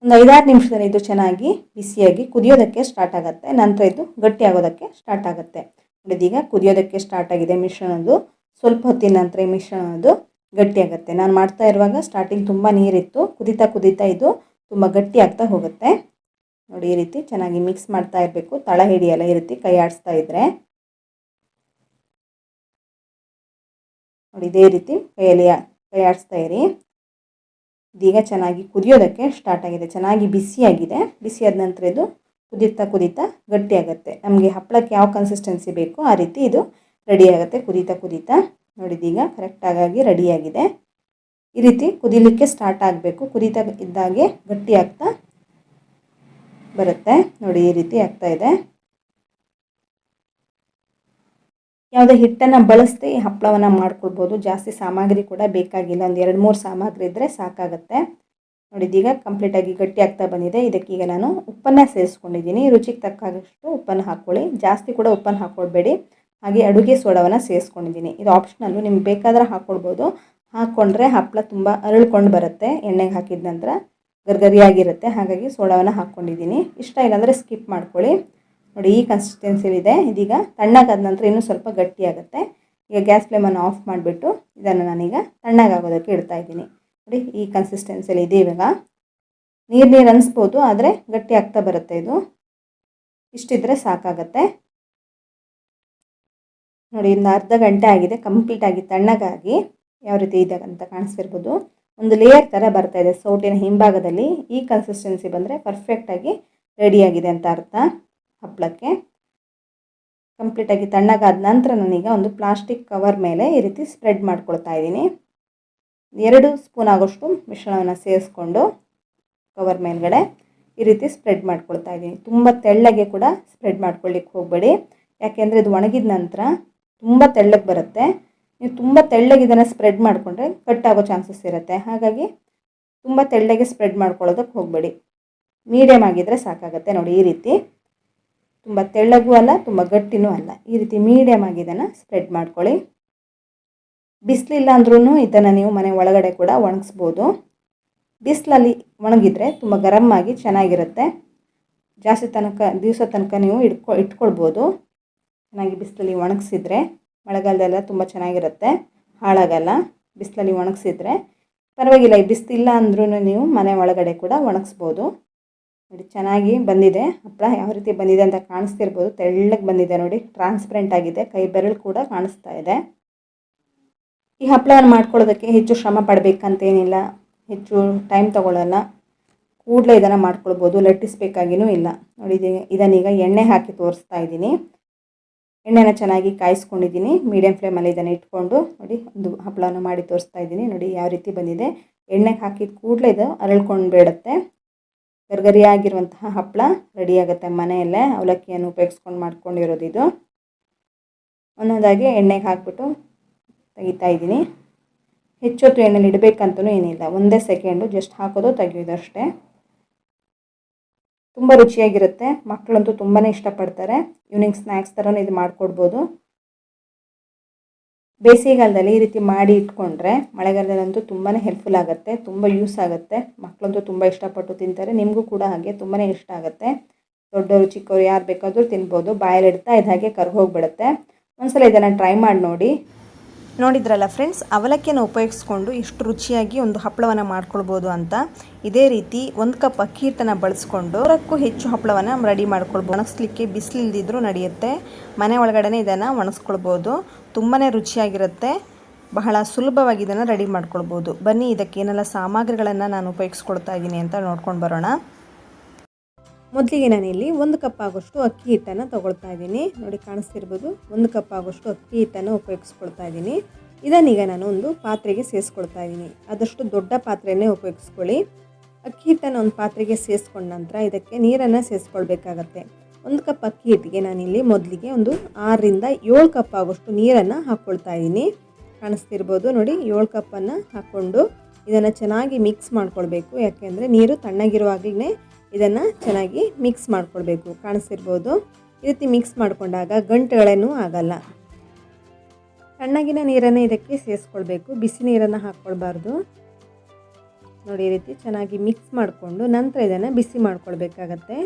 ಒಂದು 5-6 ನಿಮಿಷದಲ್ಲಿ ಇದು ಚೆನ್ನಾಗಿ ಬಿಸಿಯಾಗಿ ಕುದಿಯೋದಕ್ಕೆ ಸ್ಟಾರ್ಟ್ ಆಗುತ್ತೆ. ನಂತರ ಇದು ಗಟ್ಟಿ ಆಗೋದಕ್ಕೆ ಸ್ಟಾರ್ಟ್ ಆಗುತ್ತೆ. ಇದೀಗ ಕುದಿಯೋದಕ್ಕೆ ಸ್ಟಾರ್ಟ್ ಆಗಿದೆ ಮಿಶ್ರಣದ್ದು. ಸ್ವಲ್ಪ ಹೊತ್ತಿನ ನಂತರ ಈ ಮಿಶ್ರಣದ್ದು ಗಟ್ಟಿ ಆಗುತ್ತೆ. ನಾನು ಮಾಡ್ತಾ ಇರುವಾಗ ಸ್ಟಾರ್ಟಿಂಗ್ ತುಂಬ ನೀರಿತ್ತು. ಕುದೀತಾ ಕುದೀತಾ ಇದು ತುಂಬ ಗಟ್ಟಿ ಆಗ್ತಾ ಹೋಗುತ್ತೆ. ನೋಡಿ, ಈ ರೀತಿ ಚೆನ್ನಾಗಿ ಮಿಕ್ಸ್ ಮಾಡ್ತಾ ಇರಬೇಕು. ತಳ ಹಿಡಿಯಲ್ಲ, ಈ ರೀತಿ ಕೈ ಆಡಿಸ್ತಾ ಇದ್ದರೆ. ನೋಡಿ, ಇದೇ ರೀತಿ ಕೈಯಲ್ಲಿ ಕೈ ಆಡಿಸ್ತಾ ಇರಿ. ಇದೀಗ ಚೆನ್ನಾಗಿ ಕುದಿಯೋದಕ್ಕೆ ಸ್ಟಾರ್ಟ್ ಆಗಿದೆ. ಚೆನ್ನಾಗಿ ಬಿಸಿಯಾಗಿದೆ. ಬಿಸಿಯಾದ ನಂತರ ಇದು ಕುದೀತಾ ಕುದೀತಾ ಗಟ್ಟಿ ಆಗುತ್ತೆ. ನಮಗೆ ಹಪ್ಪಳಕ್ಕೆ ಯಾವ ಕನ್ಸಿಸ್ಟೆನ್ಸಿ ಬೇಕೋ ಆ ರೀತಿ ಇದು ರೆಡಿ ಆಗುತ್ತೆ ಕುದೀತಾ ಕುದೀತಾ. ನೋಡಿ, ಇದೀಗ ಕರೆಕ್ಟಾಗಿ ರೆಡಿಯಾಗಿದೆ. ಈ ರೀತಿ ಕುದಿಲಿಕ್ಕೆ ಸ್ಟಾರ್ಟ್ ಆಗಬೇಕು. ಕುದೀತಾ ಇದ್ದಾಗೆ ಗಟ್ಟಿ ಆಗ್ತಾ ಬರುತ್ತೆ. ನೋಡಿ, ಈ ರೀತಿ ಆಗ್ತಾ ಇದೆ. ಯಾವುದೇ ಹಿಟ್ಟನ್ನು ಬಳಸದೆ ಈ ಹಪ್ಪಳವನ್ನು ಮಾಡ್ಕೊಳ್ಬೋದು. ಜಾಸ್ತಿ ಸಾಮಗ್ರಿ ಕೂಡ ಬೇಕಾಗಿಲ್ಲ. ಒಂದು 2-3 ಸಾಮಗ್ರಿ ಇದ್ದರೆ ಸಾಕಾಗುತ್ತೆ. ನೋಡಿ, ಇದೀಗ ಕಂಪ್ಲೀಟಾಗಿ ಗಟ್ಟಿ ಆಗ್ತಾ ಬಂದಿದೆ. ಇದಕ್ಕೀಗ ನಾನು ಉಪ್ಪನ್ನು ಸೇರಿಸ್ಕೊಂಡಿದ್ದೀನಿ. ರುಚಿಗೆ ತಕ್ಕಾಗಷ್ಟು ಉಪ್ಪನ್ನು ಹಾಕ್ಕೊಳ್ಳಿ. ಜಾಸ್ತಿ ಕೂಡ ಉಪ್ಪನ್ನು ಹಾಕ್ಕೊಳ್ಬೇಡಿ. ಹಾಗೆ ಅಡುಗೆ ಸೋಡಾವನ್ನು ಸೇರಿಸ್ಕೊಂಡಿದ್ದೀನಿ. ಇದು ಆಪ್ಷನಲ್ಲು, ನಿಮ್ಗೆ ಬೇಕಾದರೆ ಹಾಕ್ಕೊಳ್ಬೋದು. ಹಾಕ್ಕೊಂಡ್ರೆ ಹಪ್ಪಳ ತುಂಬ ಅರಳ್ಕೊಂಡು ಬರುತ್ತೆ. ಎಣ್ಣೆಗೆ ಹಾಕಿದ ನಂತರ ಗರ್ಗರಿಯಾಗಿರುತ್ತೆ. ಹಾಗಾಗಿ ಸೋಡಾವನ್ನು ಹಾಕ್ಕೊಂಡಿದ್ದೀನಿ. ಇಷ್ಟ ಇಲ್ಲಾಂದರೆ ಸ್ಕಿಪ್ ಮಾಡ್ಕೊಳ್ಳಿ. ನೋಡಿ, ಈ ಕನ್ಸಿಸ್ಟೆನ್ಸಿಲಿದೆ. ಇದೀಗ ತಣ್ಣಗಾದ ನಂತರ ಇನ್ನೂ ಸ್ವಲ್ಪ ಗಟ್ಟಿಯಾಗುತ್ತೆ. ಈಗ ಗ್ಯಾಸ್ ಫ್ಲೇಮನ್ನು ಆಫ್ ಮಾಡಿಬಿಟ್ಟು ಇದನ್ನು ನಾನೀಗ ತಣ್ಣಗಾಗೋದಕ್ಕೆ ಇಡ್ತಾ ಇದ್ದೀನಿ. ನೋಡಿ, ಈ ಕನ್ಸಿಸ್ಟೆನ್ಸಿಯಲ್ಲಿ ಇದೆ. ಇವಾಗ ನೀರು ಅನಿಸ್ಬೋದು, ಆದರೆ ಗಟ್ಟಿ ಆಗ್ತಾ ಬರುತ್ತೆ. ಇದು ಇಷ್ಟಿದ್ರೆ ಸಾಕಾಗತ್ತೆ. ನೋಡಿ, ಒಂದು ಅರ್ಧ ಗಂಟೆ ಆಗಿದೆ. ಕಂಪ್ಲೀಟಾಗಿ ತಣ್ಣಗಾಗಿ ಯಾವ ರೀತಿ ಇದೆ ಅಂತ ಕಾಣಿಸ್ತಿರ್ಬೋದು. ಒಂದು ಲೇಯರ್ ಥರ ಬರ್ತಾ ಇದೆ ಸೌಟಿನ ಹಿಂಭಾಗದಲ್ಲಿ. ಈ ಕನ್ಸಿಸ್ಟೆನ್ಸಿ ಬಂದರೆ ಪರ್ಫೆಕ್ಟಾಗಿ ರೆಡಿಯಾಗಿದೆ ಅಂತ ಅರ್ಥ. ಹಪ್ಪಳಕ್ಕೆ ಕಂಪ್ಲೀಟಾಗಿ ತಣ್ಣಗಾದ ನಂತರ ನಾನೀಗ ಒಂದು ಪ್ಲಾಸ್ಟಿಕ್ ಕವರ್ ಮೇಲೆ ಈ ರೀತಿ ಸ್ಪ್ರೆಡ್ ಮಾಡ್ಕೊಳ್ತಾ ಇದ್ದೀನಿ. 2 ಸ್ಪೂನ್ ಆಗೋಷ್ಟು ಮಿಶ್ರಣವನ್ನು ಸೇರಿಸ್ಕೊಂಡು ಕವರ್ ಮೇಲ್ಗಡೆ ಈ ರೀತಿ ಸ್ಪ್ರೆಡ್ ಮಾಡ್ಕೊಳ್ತಾ ಇದ್ದೀನಿ. ತುಂಬ ತೆಳ್ಳಗೆ ಕೂಡ ಸ್ಪ್ರೆಡ್ ಮಾಡ್ಕೊಳ್ಳಿಕ್ಕೆ ಹೋಗಬೇಡಿ. ಯಾಕೆಂದರೆ ಇದು ಒಣಗಿದ ನಂತರ ತುಂಬ ತೆಳ್ಳಗೆ ಬರುತ್ತೆ. ನೀವು ತುಂಬ ತೆಳ್ಳಗೆ ಇದನ್ನು ಸ್ಪ್ರೆಡ್ ಮಾಡಿಕೊಂಡ್ರೆ ಕಟ್ಟಾಗೋ ಚಾನ್ಸಸ್ ಇರುತ್ತೆ. ಹಾಗಾಗಿ ತುಂಬ ತೆಳ್ಳಗೆ ಸ್ಪ್ರೆಡ್ ಮಾಡ್ಕೊಳ್ಳೋದಕ್ಕೆ ಹೋಗಬೇಡಿ. ಮೀಡಿಯಮ್ ಆಗಿದ್ದರೆ ಸಾಕಾಗುತ್ತೆ. ನೋಡಿ, ಈ ರೀತಿ ತುಂಬ ತೆಳ್ಳಗೂ ಅಲ್ಲ, ತುಂಬ ಗಟ್ಟಿನೂ ಅಲ್ಲ. ಈ ರೀತಿ ಮೀಡಿಯಮ್ ಆಗಿ ಇದನ್ನು ಸ್ಪ್ರೆಡ್ ಮಾಡ್ಕೊಳ್ಳಿ. ಬಿಸಿಲಿಲ್ಲ ಅಂದ್ರೂ ಇದನ್ನು ನೀವು ಮನೆ ಒಳಗಡೆ ಕೂಡ ಒಣಗಿಸ್ಬೋದು. ಬಿಸಿಲಲ್ಲಿ ಒಣಗಿದರೆ ತುಂಬ ಗರಮ್ ಆಗಿ ಚೆನ್ನಾಗಿರುತ್ತೆ. ಜಾಸ್ತಿ ದಿವಸ ತನಕ ನೀವು ಇಟ್ಕೊಳ್ಬೋದು. ಚೆನ್ನಾಗಿ ಬಿಸಿಲಲ್ಲಿ ಒಣಗಿಸಿದ್ರೆ ಮಳೆಗಾಲದೆಲ್ಲ ತುಂಬ ಚೆನ್ನಾಗಿರುತ್ತೆ, ಹಾಳಾಗಲ್ಲ. ಬಿಸಿಲಲ್ಲಿ ಒಣಗಿಸಿದ್ರೆ ಪರವಾಗಿಲ್ಲ. ಈ ಬಿಸಿಲಿಲ್ಲ ಅಂದ್ರೂ ನೀವು ಮನೆ ಒಳಗಡೆ ಕೂಡ ಒಣಗಿಸ್ಬೋದು. ನೋಡಿ, ಚೆನ್ನಾಗಿ ಬಂದಿದೆ ಹಪ್ಪಳ. ಯಾವ ರೀತಿ ಬಂದಿದೆ ಅಂತ ಕಾಣಿಸ್ತಿರ್ಬೋದು. ತೆಳ್ಳಗೆ ಬಂದಿದೆ ನೋಡಿ, ಟ್ರಾನ್ಸ್ಪರೆಂಟ್ ಆಗಿದೆ. ಕೈ ಬೆರಳು ಕೂಡ ಕಾಣಿಸ್ತಾ ಇದೆ. ಈ ಹಪ್ಪಳವನ್ನು ಮಾಡ್ಕೊಳ್ಳೋದಕ್ಕೆ ಹೆಚ್ಚು ಶ್ರಮ ಪಡಬೇಕಂತೇನಿಲ್ಲ, ಹೆಚ್ಚು ಟೈಮ್ ತೊಗೊಳ್ಳಲ್ಲ. ಕೂಡಲೇ ಇದನ್ನು ಮಾಡ್ಕೊಳ್ಬೋದು, ಲಟ್ಟಿಸ್ಬೇಕಾಗಿನೂ ಇಲ್ಲ. ನೋಡಿ, ಇದನ್ನೀಗ ಎಣ್ಣೆ ಹಾಕಿ ತೋರಿಸ್ತಾ ಇದ್ದೀನಿ. ಎಣ್ಣೆನ ಚೆನ್ನಾಗಿ ಕಾಯಿಸ್ಕೊಂಡಿದ್ದೀನಿ. ಮೀಡಿಯಮ್ ಫ್ಲೇಮಲ್ಲಿ ಇದನ್ನು ಇಟ್ಕೊಂಡು ನೋಡಿ ಒಂದು ಹಪ್ಪಳವನ್ನು ಮಾಡಿ ತೋರಿಸ್ತಾ ಇದ್ದೀನಿ. ನೋಡಿ, ಯಾವ ರೀತಿ ಬಂದಿದೆ. ಎಣ್ಣೆಗೆ ಹಾಕಿದ ಕೂಡಲೇ ಇದು ಅರಳ್ಕೊಂಡು ಬೇಡುತ್ತೆ. ಗರ್ಗರಿಯಾಗಿರುವಂತಹ ಹಪ್ಪಳ ರೆಡಿಯಾಗುತ್ತೆ. ಮನೆಯಲ್ಲೇ ಅವಲಕ್ಕಿಯನ್ನು ಉಪಯೋಗಿಸ್ಕೊಂಡು ಮಾಡ್ಕೊಂಡಿರೋದು ಇದು. ಒಂದೊಂದಾಗಿ ಎಣ್ಣೆಗೆ ಹಾಕಿಬಿಟ್ಟು ತೆಗಿತಾ ಇದ್ದೀನಿ. ಹೆಚ್ಚೊತ್ತು ಎಣ್ಣೆಲಿ ಇಡಬೇಕಂತೂ ಏನಿಲ್ಲ. 1 ಸೆಕೆಂಡು ಜಸ್ಟ್ ಹಾಕೋದು ತೆಗೆಯೋದು ಅಷ್ಟೇ. ತುಂಬ ರುಚಿಯಾಗಿರುತ್ತೆ. ಮಕ್ಕಳಂತೂ ತುಂಬಾ ಇಷ್ಟಪಡ್ತಾರೆ. ಈವ್ನಿಂಗ್ ಸ್ನ್ಯಾಕ್ಸ್ ಥರನೂ ಇದು ಮಾಡಿಕೊಡ್ಬೋದು. ಬೇಸಿಗೆಗಾಲದಲ್ಲಿ ಈ ರೀತಿ ಮಾಡಿ ಇಟ್ಕೊಂಡ್ರೆ ಮಳೆಗಾಲದಲ್ಲಂತೂ ತುಂಬಾ ಹೆಲ್ಪ್ಫುಲ್ ಆಗುತ್ತೆ, ತುಂಬ ಯೂಸ್ ಆಗುತ್ತೆ. ಮಕ್ಕಳಂತೂ ತುಂಬ ಇಷ್ಟಪಟ್ಟು ತಿಂತಾರೆ. ನಿಮಗೂ ಕೂಡ ಹಾಗೆ ತುಂಬಾ ಇಷ್ಟ ಆಗುತ್ತೆ. ದೊಡ್ಡವರು ಚಿಕ್ಕವರು ಯಾರು ಬೇಕಾದರೂ ತಿನ್ಬೋದು. ಬಾಯಲ್ಲಿ ಇಡ್ತಾ ಇದ್ದ ಹಾಗೆ ಕರ್ಗೋಗ್ಬಿಡುತ್ತೆ. ಒಂದ್ಸಲ ಇದನ್ನು ಟ್ರೈ ಮಾಡಿ ನೋಡಿ. ನೋಡಿದ್ರಲ್ಲ ಫ್ರೆಂಡ್ಸ್, ಅವಲಕ್ಕಿಯನ್ನು ಉಪಯೋಗಿಸ್ಕೊಂಡು ಇಷ್ಟು ರುಚಿಯಾಗಿ ಒಂದು ಹಪ್ಪಳವನ್ನು ಮಾಡ್ಕೊಳ್ಬೋದು ಅಂತ. ಇದೇ ರೀತಿ 1 ಕಪ್ ಅಕ್ಕಿ ಹಿಟ್ಟನ್ನು ಬಳಸ್ಕೊಂಡು 100ಕ್ಕೂ ಹೆಚ್ಚು ಹಪ್ಪಳವನ್ನು ರೆಡಿ ಮಾಡ್ಕೊಳ್ಬೋದು. ಒಣಗಿಸ್ಲಿಕ್ಕೆ ಬಿಸಿಲಿಲ್ದಿದ್ರೂ ನಡೆಯುತ್ತೆ. ಮನೆ ಒಳಗಡೆ ಇದನ್ನು ಒಣಗಿಸ್ಕೊಳ್ಬೋದು. ತುಂಬಾ ರುಚಿಯಾಗಿರುತ್ತೆ. ಬಹಳ ಸುಲಭವಾಗಿ ಇದನ್ನು ರೆಡಿ ಮಾಡ್ಕೊಳ್ಬೋದು. ಬನ್ನಿ, ಇದಕ್ಕೆ ಏನೆಲ್ಲ ಸಾಮಗ್ರಿಗಳನ್ನು ನಾನು ಉಪಯೋಗಿಸ್ಕೊಳ್ತಾ ಇದ್ದೀನಿ ಅಂತ ನೋಡ್ಕೊಂಡು ಬರೋಣ. ಮೊದಲಿಗೆ ನಾನಿಲ್ಲಿ 1 ಕಪ್ ಆಗೋಷ್ಟು ಅಕ್ಕಿ ಹಿಟ್ಟನ್ನು ತೊಗೊಳ್ತಾ ಇದ್ದೀನಿ. ನೋಡಿ, ಕಾಣಿಸ್ತಿರ್ಬೋದು. 1 ಕಪ್ ಆಗೋಷ್ಟು ಅಕ್ಕಿ ಹಿಟ್ಟನ್ನು ಉಪಯೋಗಿಸ್ಕೊಳ್ತಾ ಇದ್ದೀನಿ. ಇದನ್ನೀಗ ನಾನು ಒಂದು ಪಾತ್ರೆಗೆ ಸೇರಿಸ್ಕೊಳ್ತಾ ಇದ್ದೀನಿ. ಆದಷ್ಟು ದೊಡ್ಡ ಪಾತ್ರೆಯನ್ನೇ ಉಪಯೋಗಿಸ್ಕೊಳ್ಳಿ. ಅಕ್ಕಿ ಹಿಟ್ಟನ್ನು ಒಂದು ಪಾತ್ರೆಗೆ ಸೇರಿಸ್ಕೊಂಡ ನಂತರ ಇದಕ್ಕೆ ನೀರನ್ನು ಸೇರಿಸ್ಕೊಳ್ಬೇಕಾಗತ್ತೆ. 1 ಕಪ್ ಅಕ್ಕಿ ಹಿಟ್ಟಿಗೆ ನಾನಿಲ್ಲಿ ಮೊದಲಿಗೆ ಒಂದು 6ರಿಂದ 7 ಕಪ್ ಆಗೋಷ್ಟು ನೀರನ್ನು ಹಾಕ್ಕೊಳ್ತಾ ಇದ್ದೀನಿ. ಕಾಣಿಸ್ತಿರ್ಬೋದು ನೋಡಿ, 7 ಕಪ್ಪನ್ನು ಹಾಕ್ಕೊಂಡು ಇದನ್ನು ಚೆನ್ನಾಗಿ ಮಿಕ್ಸ್ ಮಾಡ್ಕೊಳ್ಬೇಕು. ಯಾಕೆಂದರೆ ನೀರು ತಣ್ಣಗಿರುವಾಗಲೇ ಇದನ್ನು ಚೆನ್ನಾಗಿ ಮಿಕ್ಸ್ ಮಾಡ್ಕೊಳ್ಬೇಕು. ಕಾಣಿಸ್ತಿರ್ಬೋದು. ಈ ರೀತಿ ಮಿಕ್ಸ್ ಮಾಡಿಕೊಂಡಾಗ ಗಂಟುಗಳೇನೂ ಆಗಲ್ಲ. ತಣ್ಣಗಿನ ನೀರನ್ನು ಇದಕ್ಕೆ ಸೇರಿಸ್ಕೊಳ್ಬೇಕು. ಬಿಸಿ ನೀರನ್ನು ಹಾಕ್ಕೊಳ್ಬಾರ್ದು. ನೋಡಿ ಈ ರೀತಿ ಚೆನ್ನಾಗಿ ಮಿಕ್ಸ್ ಮಾಡಿಕೊಂಡು ನಂತರ ಇದನ್ನು ಬಿಸಿ ಮಾಡ್ಕೊಳ್ಬೇಕಾಗತ್ತೆ.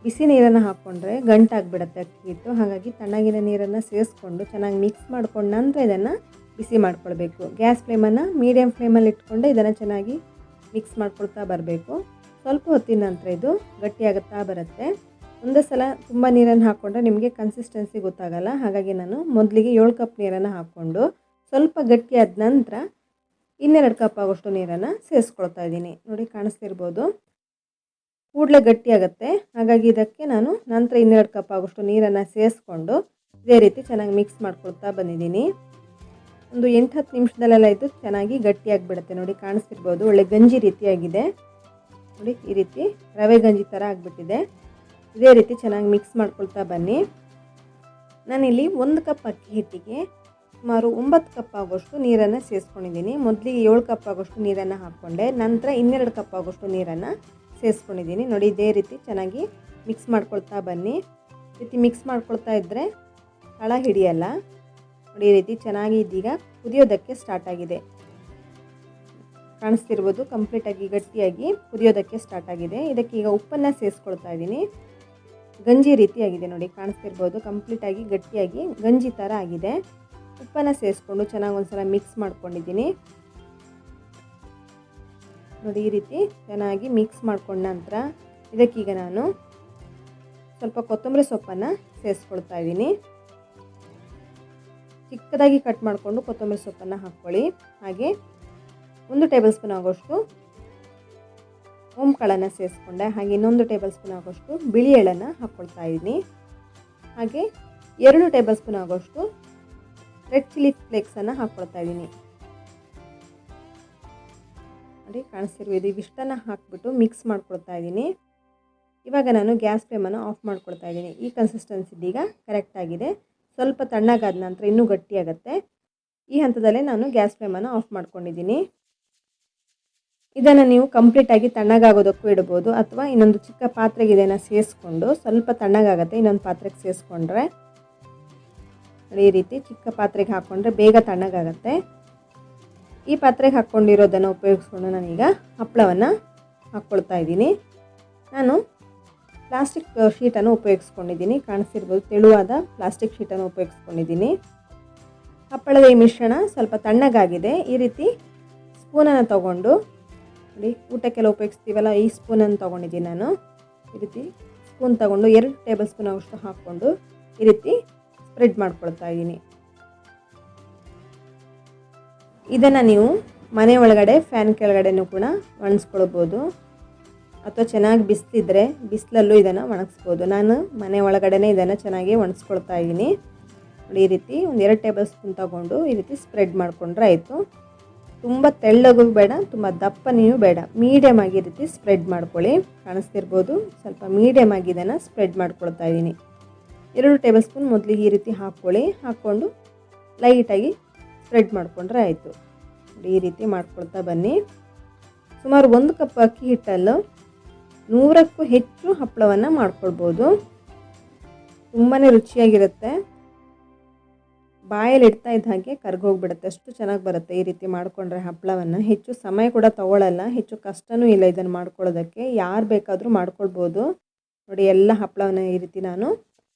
ಬಿಸಿ ನೀರನ್ನು ಹಾಕ್ಕೊಂಡ್ರೆ ಗಂಟಾಗಿಬಿಡುತ್ತೆ ಅಕ್ಕಿ ಹಿಟ್ಟು. ಹಾಗಾಗಿ ತಣ್ಣಗಿನ ನೀರನ್ನು ಸೇರಿಸ್ಕೊಂಡು ಚೆನ್ನಾಗಿ ಮಿಕ್ಸ್ ಮಾಡ್ಕೊಂಡು ನಂತರ ಇದನ್ನು ಬಿಸಿ ಮಾಡ್ಕೊಳ್ಬೇಕು. ಗ್ಯಾಸ್ ಫ್ಲೇಮನ್ನು ಮೀಡಿಯಮ್ ಫ್ಲೇಮಲ್ಲಿ ಇಟ್ಕೊಂಡು ಇದನ್ನು ಚೆನ್ನಾಗಿ ಮಿಕ್ಸ್ ಮಾಡ್ಕೊಳ್ತಾ ಬರಬೇಕು. ಸ್ವಲ್ಪ ಹೊತ್ತಿನ ನಂತರ ಇದು ಗಟ್ಟಿಯಾಗುತ್ತಾ ಬರುತ್ತೆ. ಒಂದೇ ಸಲ ತುಂಬ ನೀರನ್ನು ಹಾಕ್ಕೊಂಡ್ರೆ ನಿಮಗೆ ಕನ್ಸಿಸ್ಟೆನ್ಸಿ ಗೊತ್ತಾಗಲ್ಲ. ಹಾಗಾಗಿ ನಾನು ಮೊದಲಿಗೆ 7 ಕಪ್ ನೀರನ್ನು ಹಾಕ್ಕೊಂಡು ಸ್ವಲ್ಪ ಗಟ್ಟಿಯಾದ ನಂತರ 2 ಕಪ್ ಆಗೋಷ್ಟು ನೀರನ್ನು ಸೇರಿಸ್ಕೊಳ್ತಾ ಇದ್ದೀನಿ. ನೋಡಿ ಕಾಣಿಸ್ತಿರ್ಬೋದು, ಕೂಡಲೇ ಗಟ್ಟಿಯಾಗುತ್ತೆ. ಹಾಗಾಗಿ ಇದಕ್ಕೆ ನಾನು ನಂತರ 2 ಕಪ್ ಆಗೋಷ್ಟು ನೀರನ್ನು ಸೇರಿಸ್ಕೊಂಡು ಇದೇ ರೀತಿ ಚೆನ್ನಾಗಿ ಮಿಕ್ಸ್ ಮಾಡ್ಕೊಳ್ತಾ ಬಂದಿದ್ದೀನಿ. ಒಂದು 8-10 ನಿಮಿಷದಲ್ಲೆಲ್ಲ ಇದು ಚೆನ್ನಾಗಿ ಗಟ್ಟಿಯಾಗಿಬಿಡುತ್ತೆ. ನೋಡಿ ಕಾಣಿಸ್ತಿರ್ಬೋದು, ಒಳ್ಳೆ ಗಂಜಿ ರೀತಿಯಾಗಿದೆ. ನೋಡಿ ಈ ರೀತಿ ರವೆ ಗಂಜಿ ಥರ ಆಗಿಬಿಟ್ಟಿದೆ. ಇದೇ ರೀತಿ ಚೆನ್ನಾಗಿ ಮಿಕ್ಸ್ ಮಾಡ್ಕೊಳ್ತಾ ಬನ್ನಿ. ನಾನಿಲ್ಲಿ 1 ಕಪ್ ಅಕ್ಕಿ ಹಿಟ್ಟಿಗೆ ಸುಮಾರು 9 ಕಪ್ ಆಗೋಷ್ಟು ನೀರನ್ನು ಸೇರಿಸ್ಕೊಂಡಿದ್ದೀನಿ. ಮೊದಲಿಗೆ 7 ಕಪ್ ಆಗೋಷ್ಟು ನೀರನ್ನು ಹಾಕ್ಕೊಂಡೆ, ನಂತರ 2 ಕಪ್ ಆಗೋಷ್ಟು ನೀರನ್ನು ಸೇರಿಸ್ಕೊಂಡಿದ್ದೀನಿ. ನೋಡಿ ಇದೇ ರೀತಿ ಚೆನ್ನಾಗಿ ಮಿಕ್ಸ್ ಮಾಡ್ಕೊಳ್ತಾ ಬನ್ನಿ. ಈ ರೀತಿ ಮಿಕ್ಸ್ ಮಾಡ್ಕೊಳ್ತಾ ಇದ್ದರೆ ತಳ ಹಿಡಿಯಲ್ಲ. ನೋಡಿ ಈ ರೀತಿ ಚೆನ್ನಾಗಿ ಇದೀಗ ಕುದಿಯೋದಕ್ಕೆ ಸ್ಟಾರ್ಟ್ ಆಗಿದೆ. ಕಾಣಿಸ್ತಿರ್ಬೋದು, ಕಂಪ್ಲೀಟಾಗಿ ಗಟ್ಟಿಯಾಗಿ ಕುದಿಯೋದಕ್ಕೆ ಸ್ಟಾರ್ಟ್ ಆಗಿದೆ. ಇದಕ್ಕೆ ಈಗ ಉಪ್ಪನ್ನು ಸೇರಿಸ್ಕೊಳ್ತಾ ಇದ್ದೀನಿ. ಗಂಜಿ ರೀತಿಯಾಗಿದೆ ನೋಡಿ, ಕಾಣಿಸ್ತಿರ್ಬೋದು, ಕಂಪ್ಲೀಟಾಗಿ ಗಟ್ಟಿಯಾಗಿ ಗಂಜಿ ಥರ ಆಗಿದೆ. ಉಪ್ಪನ್ನು ಸೇರಿಸ್ಕೊಂಡು ಚೆನ್ನಾಗಿ ಒಂದ್ಸಲ ಮಿಕ್ಸ್ ಮಾಡ್ಕೊಂಡಿದ್ದೀನಿ. ನೋಡಿ ಈ ರೀತಿ ಚೆನ್ನಾಗಿ ಮಿಕ್ಸ್ ಮಾಡ್ಕೊಂಡ ನಂತರ ಇದಕ್ಕೀಗ ನಾನು ಸ್ವಲ್ಪ ಕೊತ್ತಂಬರಿ ಸೊಪ್ಪನ್ನು ಸೇರಿಸ್ಕೊಳ್ತಾ ಇದ್ದೀನಿ. ಚಿಕ್ಕದಾಗಿ ಕಟ್ ಮಾಡಿಕೊಂಡು ಕೊತ್ತಂಬರಿ ಸೊಪ್ಪನ್ನು ಹಾಕ್ಕೊಳ್ಳಿ. ಹಾಗೆ 1 ಟೇಬಲ್ ಸ್ಪೂನ್ ಆಗೋಷ್ಟು ಓಂಕಾಳನ್ನು ಸೇರಿಸ್ಕೊಂಡೆ. ಹಾಗೆ ಇನ್ನೊಂದು ಟೇಬಲ್ ಸ್ಪೂನ್ ಆಗೋಷ್ಟು ಬಿಳಿ ಎಳ್ಳನ್ನು ಹಾಕ್ಕೊಳ್ತಾ ಇದ್ದೀನಿ. ಹಾಗೆ 2 ಟೇಬಲ್ ಸ್ಪೂನ್ ಆಗೋಷ್ಟು ರೆಡ್ ಚಿಲ್ಲಿ ಫ್ಲೇಕ್ಸನ್ನು ಹಾಕ್ಕೊಳ್ತಾ ಇದ್ದೀನಿ. ನೋಡಿ ಕಾಣಿಸ್ತಿರ್ಬೋದು, ಇವಿಷ್ಟನ್ನು ಹಾಕ್ಬಿಟ್ಟು ಮಿಕ್ಸ್ ಮಾಡ್ಕೊಳ್ತಾ ಇದ್ದೀನಿ. ಇವಾಗ ನಾನು ಗ್ಯಾಸ್ ಫ್ಲೇಮನ್ನು ಆಫ್ ಮಾಡ್ಕೊಳ್ತಾ ಇದ್ದೀನಿ. ಈ ಕನ್ಸಿಸ್ಟೆನ್ಸಿ ಇದೀಗ ಕರೆಕ್ಟಾಗಿದೆ. ಸ್ವಲ್ಪ ತಣ್ಣಗಾದ ನಂತರ ಇನ್ನೂ ಗಟ್ಟಿಯಾಗುತ್ತೆ. ಈ ಹಂತದಲ್ಲೇ ನಾನು ಗ್ಯಾಸ್ ಫ್ಲೇಮನ್ನು ಆಫ್ ಮಾಡ್ಕೊಂಡಿದ್ದೀನಿ. ಇದನ್ನು ನೀವು ಕಂಪ್ಲೀಟಾಗಿ ತಣ್ಣಗಾಗೋದಕ್ಕೂ ಇಡ್ಬೋದು, ಅಥವಾ ಇನ್ನೊಂದು ಚಿಕ್ಕ ಪಾತ್ರೆಗೆ ಇದನ್ನು ಸೇರಿಸ್ಕೊಂಡು ಸ್ವಲ್ಪ ತಣ್ಣಗಾಗುತ್ತೆ ಇನ್ನೊಂದು ಪಾತ್ರೆಗೆ ಸೇರಿಸ್ಕೊಂಡ್ರೆ. ಈ ರೀತಿ ಚಿಕ್ಕ ಪಾತ್ರೆಗೆ ಹಾಕ್ಕೊಂಡ್ರೆ ಬೇಗ ತಣ್ಣಗಾಗುತ್ತೆ. ಈ ಪಾತ್ರೆಗೆ ಹಾಕ್ಕೊಂಡಿರೋದನ್ನು ಉಪಯೋಗಿಸ್ಕೊಂಡು ನಾನೀಗ ಹಪ್ಪಳವನ್ನು ಹಾಕ್ಕೊಳ್ತಾ ಇದ್ದೀನಿ. ನಾನು ಪ್ಲಾಸ್ಟಿಕ್ ಶೀಟನ್ನು ಉಪಯೋಗಿಸ್ಕೊಂಡಿದ್ದೀನಿ. ಕಾಣಿಸ್ತಿರ್ಬೋದು, ತೆಳುವಾದ ಪ್ಲಾಸ್ಟಿಕ್ ಶೀಟನ್ನು ಉಪಯೋಗಿಸ್ಕೊಂಡಿದ್ದೀನಿ. ಹಪ್ಪಳದ ಈ ಮಿಶ್ರಣ ಸ್ವಲ್ಪ ತಣ್ಣಗಾಗಿದೆ. ಈ ರೀತಿ ಸ್ಪೂನನ್ನು ತೊಗೊಂಡು ನೋಡಿ, ಊಟಕ್ಕೆಲ್ಲ ಉಪಯೋಗಿಸ್ತೀವಲ್ಲ, ಈ ಸ್ಪೂನನ್ನು ತೊಗೊಂಡಿದ್ದೀನಿ ನಾನು. ಈ ರೀತಿ ಸ್ಪೂನ್ ತೊಗೊಂಡು 2 ಟೇಬಲ್ ಸ್ಪೂನ್ ಅಷ್ಟು ಹಾಕ್ಕೊಂಡು ಈ ರೀತಿ ಸ್ಪ್ರೆಡ್ ಮಾಡ್ಕೊಳ್ತಾ ಇದ್ದೀನಿ. ಇದನ್ನು ನೀವು ಮನೆ ಒಳಗಡೆ ಫ್ಯಾನ್ ಕೆಳಗಡೆನೂ ಕೂಡ ಒಣಗಿಸ್ಕೊಳ್ಬೋದು, ಅಥವಾ ಚೆನ್ನಾಗಿ ಬಿಸಿಲಿದ್ರೆ ಬಿಸಿಲಲ್ಲೂ ಇದನ್ನು ಒಣಗಿಸ್ಬೋದು. ನಾನು ಮನೆ ಒಳಗಡೆ ಇದನ್ನು ಚೆನ್ನಾಗಿ ಒಣಗಿಸ್ಕೊಳ್ತಾ ಇದ್ದೀನಿ. ನೋಡಿ ಈ ರೀತಿ ಒಂದು 2 ಟೇಬಲ್ ಸ್ಪೂನ್ ತೊಗೊಂಡು ಈ ರೀತಿ ಸ್ಪ್ರೆಡ್ ಮಾಡಿಕೊಂಡ್ರೆ ಆಯಿತು. ತುಂಬ ತೆಳ್ಳಗೂ ಬೇಡ, ತುಂಬ ದಪ್ಪನೆಯೂ ಬೇಡ, ಮೀಡಿಯಮ್ ಆಗಿ ಈ ರೀತಿ ಸ್ಪ್ರೆಡ್ ಮಾಡ್ಕೊಳ್ಳಿ. ಕಾಣಿಸ್ತಿರ್ಬೋದು, ಸ್ವಲ್ಪ ಮೀಡಿಯಮ್ ಆಗಿ ಇದನ್ನು ಸ್ಪ್ರೆಡ್ ಮಾಡ್ಕೊಳ್ತಾ ಇದ್ದೀನಿ. 2 ಟೇಬಲ್ ಸ್ಪೂನ್ ಮೊದಲಿಗೆ ಈ ರೀತಿ ಹಾಕ್ಕೊಳ್ಳಿ. ಹಾಕ್ಕೊಂಡು ಲೈಟಾಗಿ ಸ್ಪ್ರೆಡ್ ಮಾಡಿಕೊಂಡ್ರೆ ಆಯಿತು. ಈ ರೀತಿ ಮಾಡ್ಕೊಳ್ತಾ ಬನ್ನಿ. ಸುಮಾರು 1 ಕಪ್ ಅಕ್ಕಿ ಹಿಟ್ಟಲ್ಲೂ 100ಕ್ಕೂ ಹೆಚ್ಚು ಹಪ್ಪಳವನ್ನು ಮಾಡ್ಕೊಳ್ಬೋದು. ತುಂಬಾ ರುಚಿಯಾಗಿರುತ್ತೆ. ಬಾಯಲ್ಲಿ ಇಡ್ತಾ ಇದ್ದ ಹಾಗೆ ಕರ್ಗೋಗ್ಬಿಡುತ್ತೆ, ಅಷ್ಟು ಚೆನ್ನಾಗಿ ಬರುತ್ತೆ ಈ ರೀತಿ ಮಾಡಿಕೊಂಡ್ರೆ ಹಪ್ಪಳವನ್ನು. ಹೆಚ್ಚು ಸಮಯ ಕೂಡ ತಗೊಳ್ಳಲ್ಲ, ಹೆಚ್ಚು ಕಷ್ಟವೂ ಇಲ್ಲ ಇದನ್ನು ಮಾಡ್ಕೊಳ್ಳೋದಕ್ಕೆ. ಯಾರು ಬೇಕಾದರೂ ಮಾಡ್ಕೊಳ್ಬೋದು. ನೋಡಿ ಎಲ್ಲ ಹಪ್ಪಳವನ್ನು ಈ ರೀತಿ ನಾನು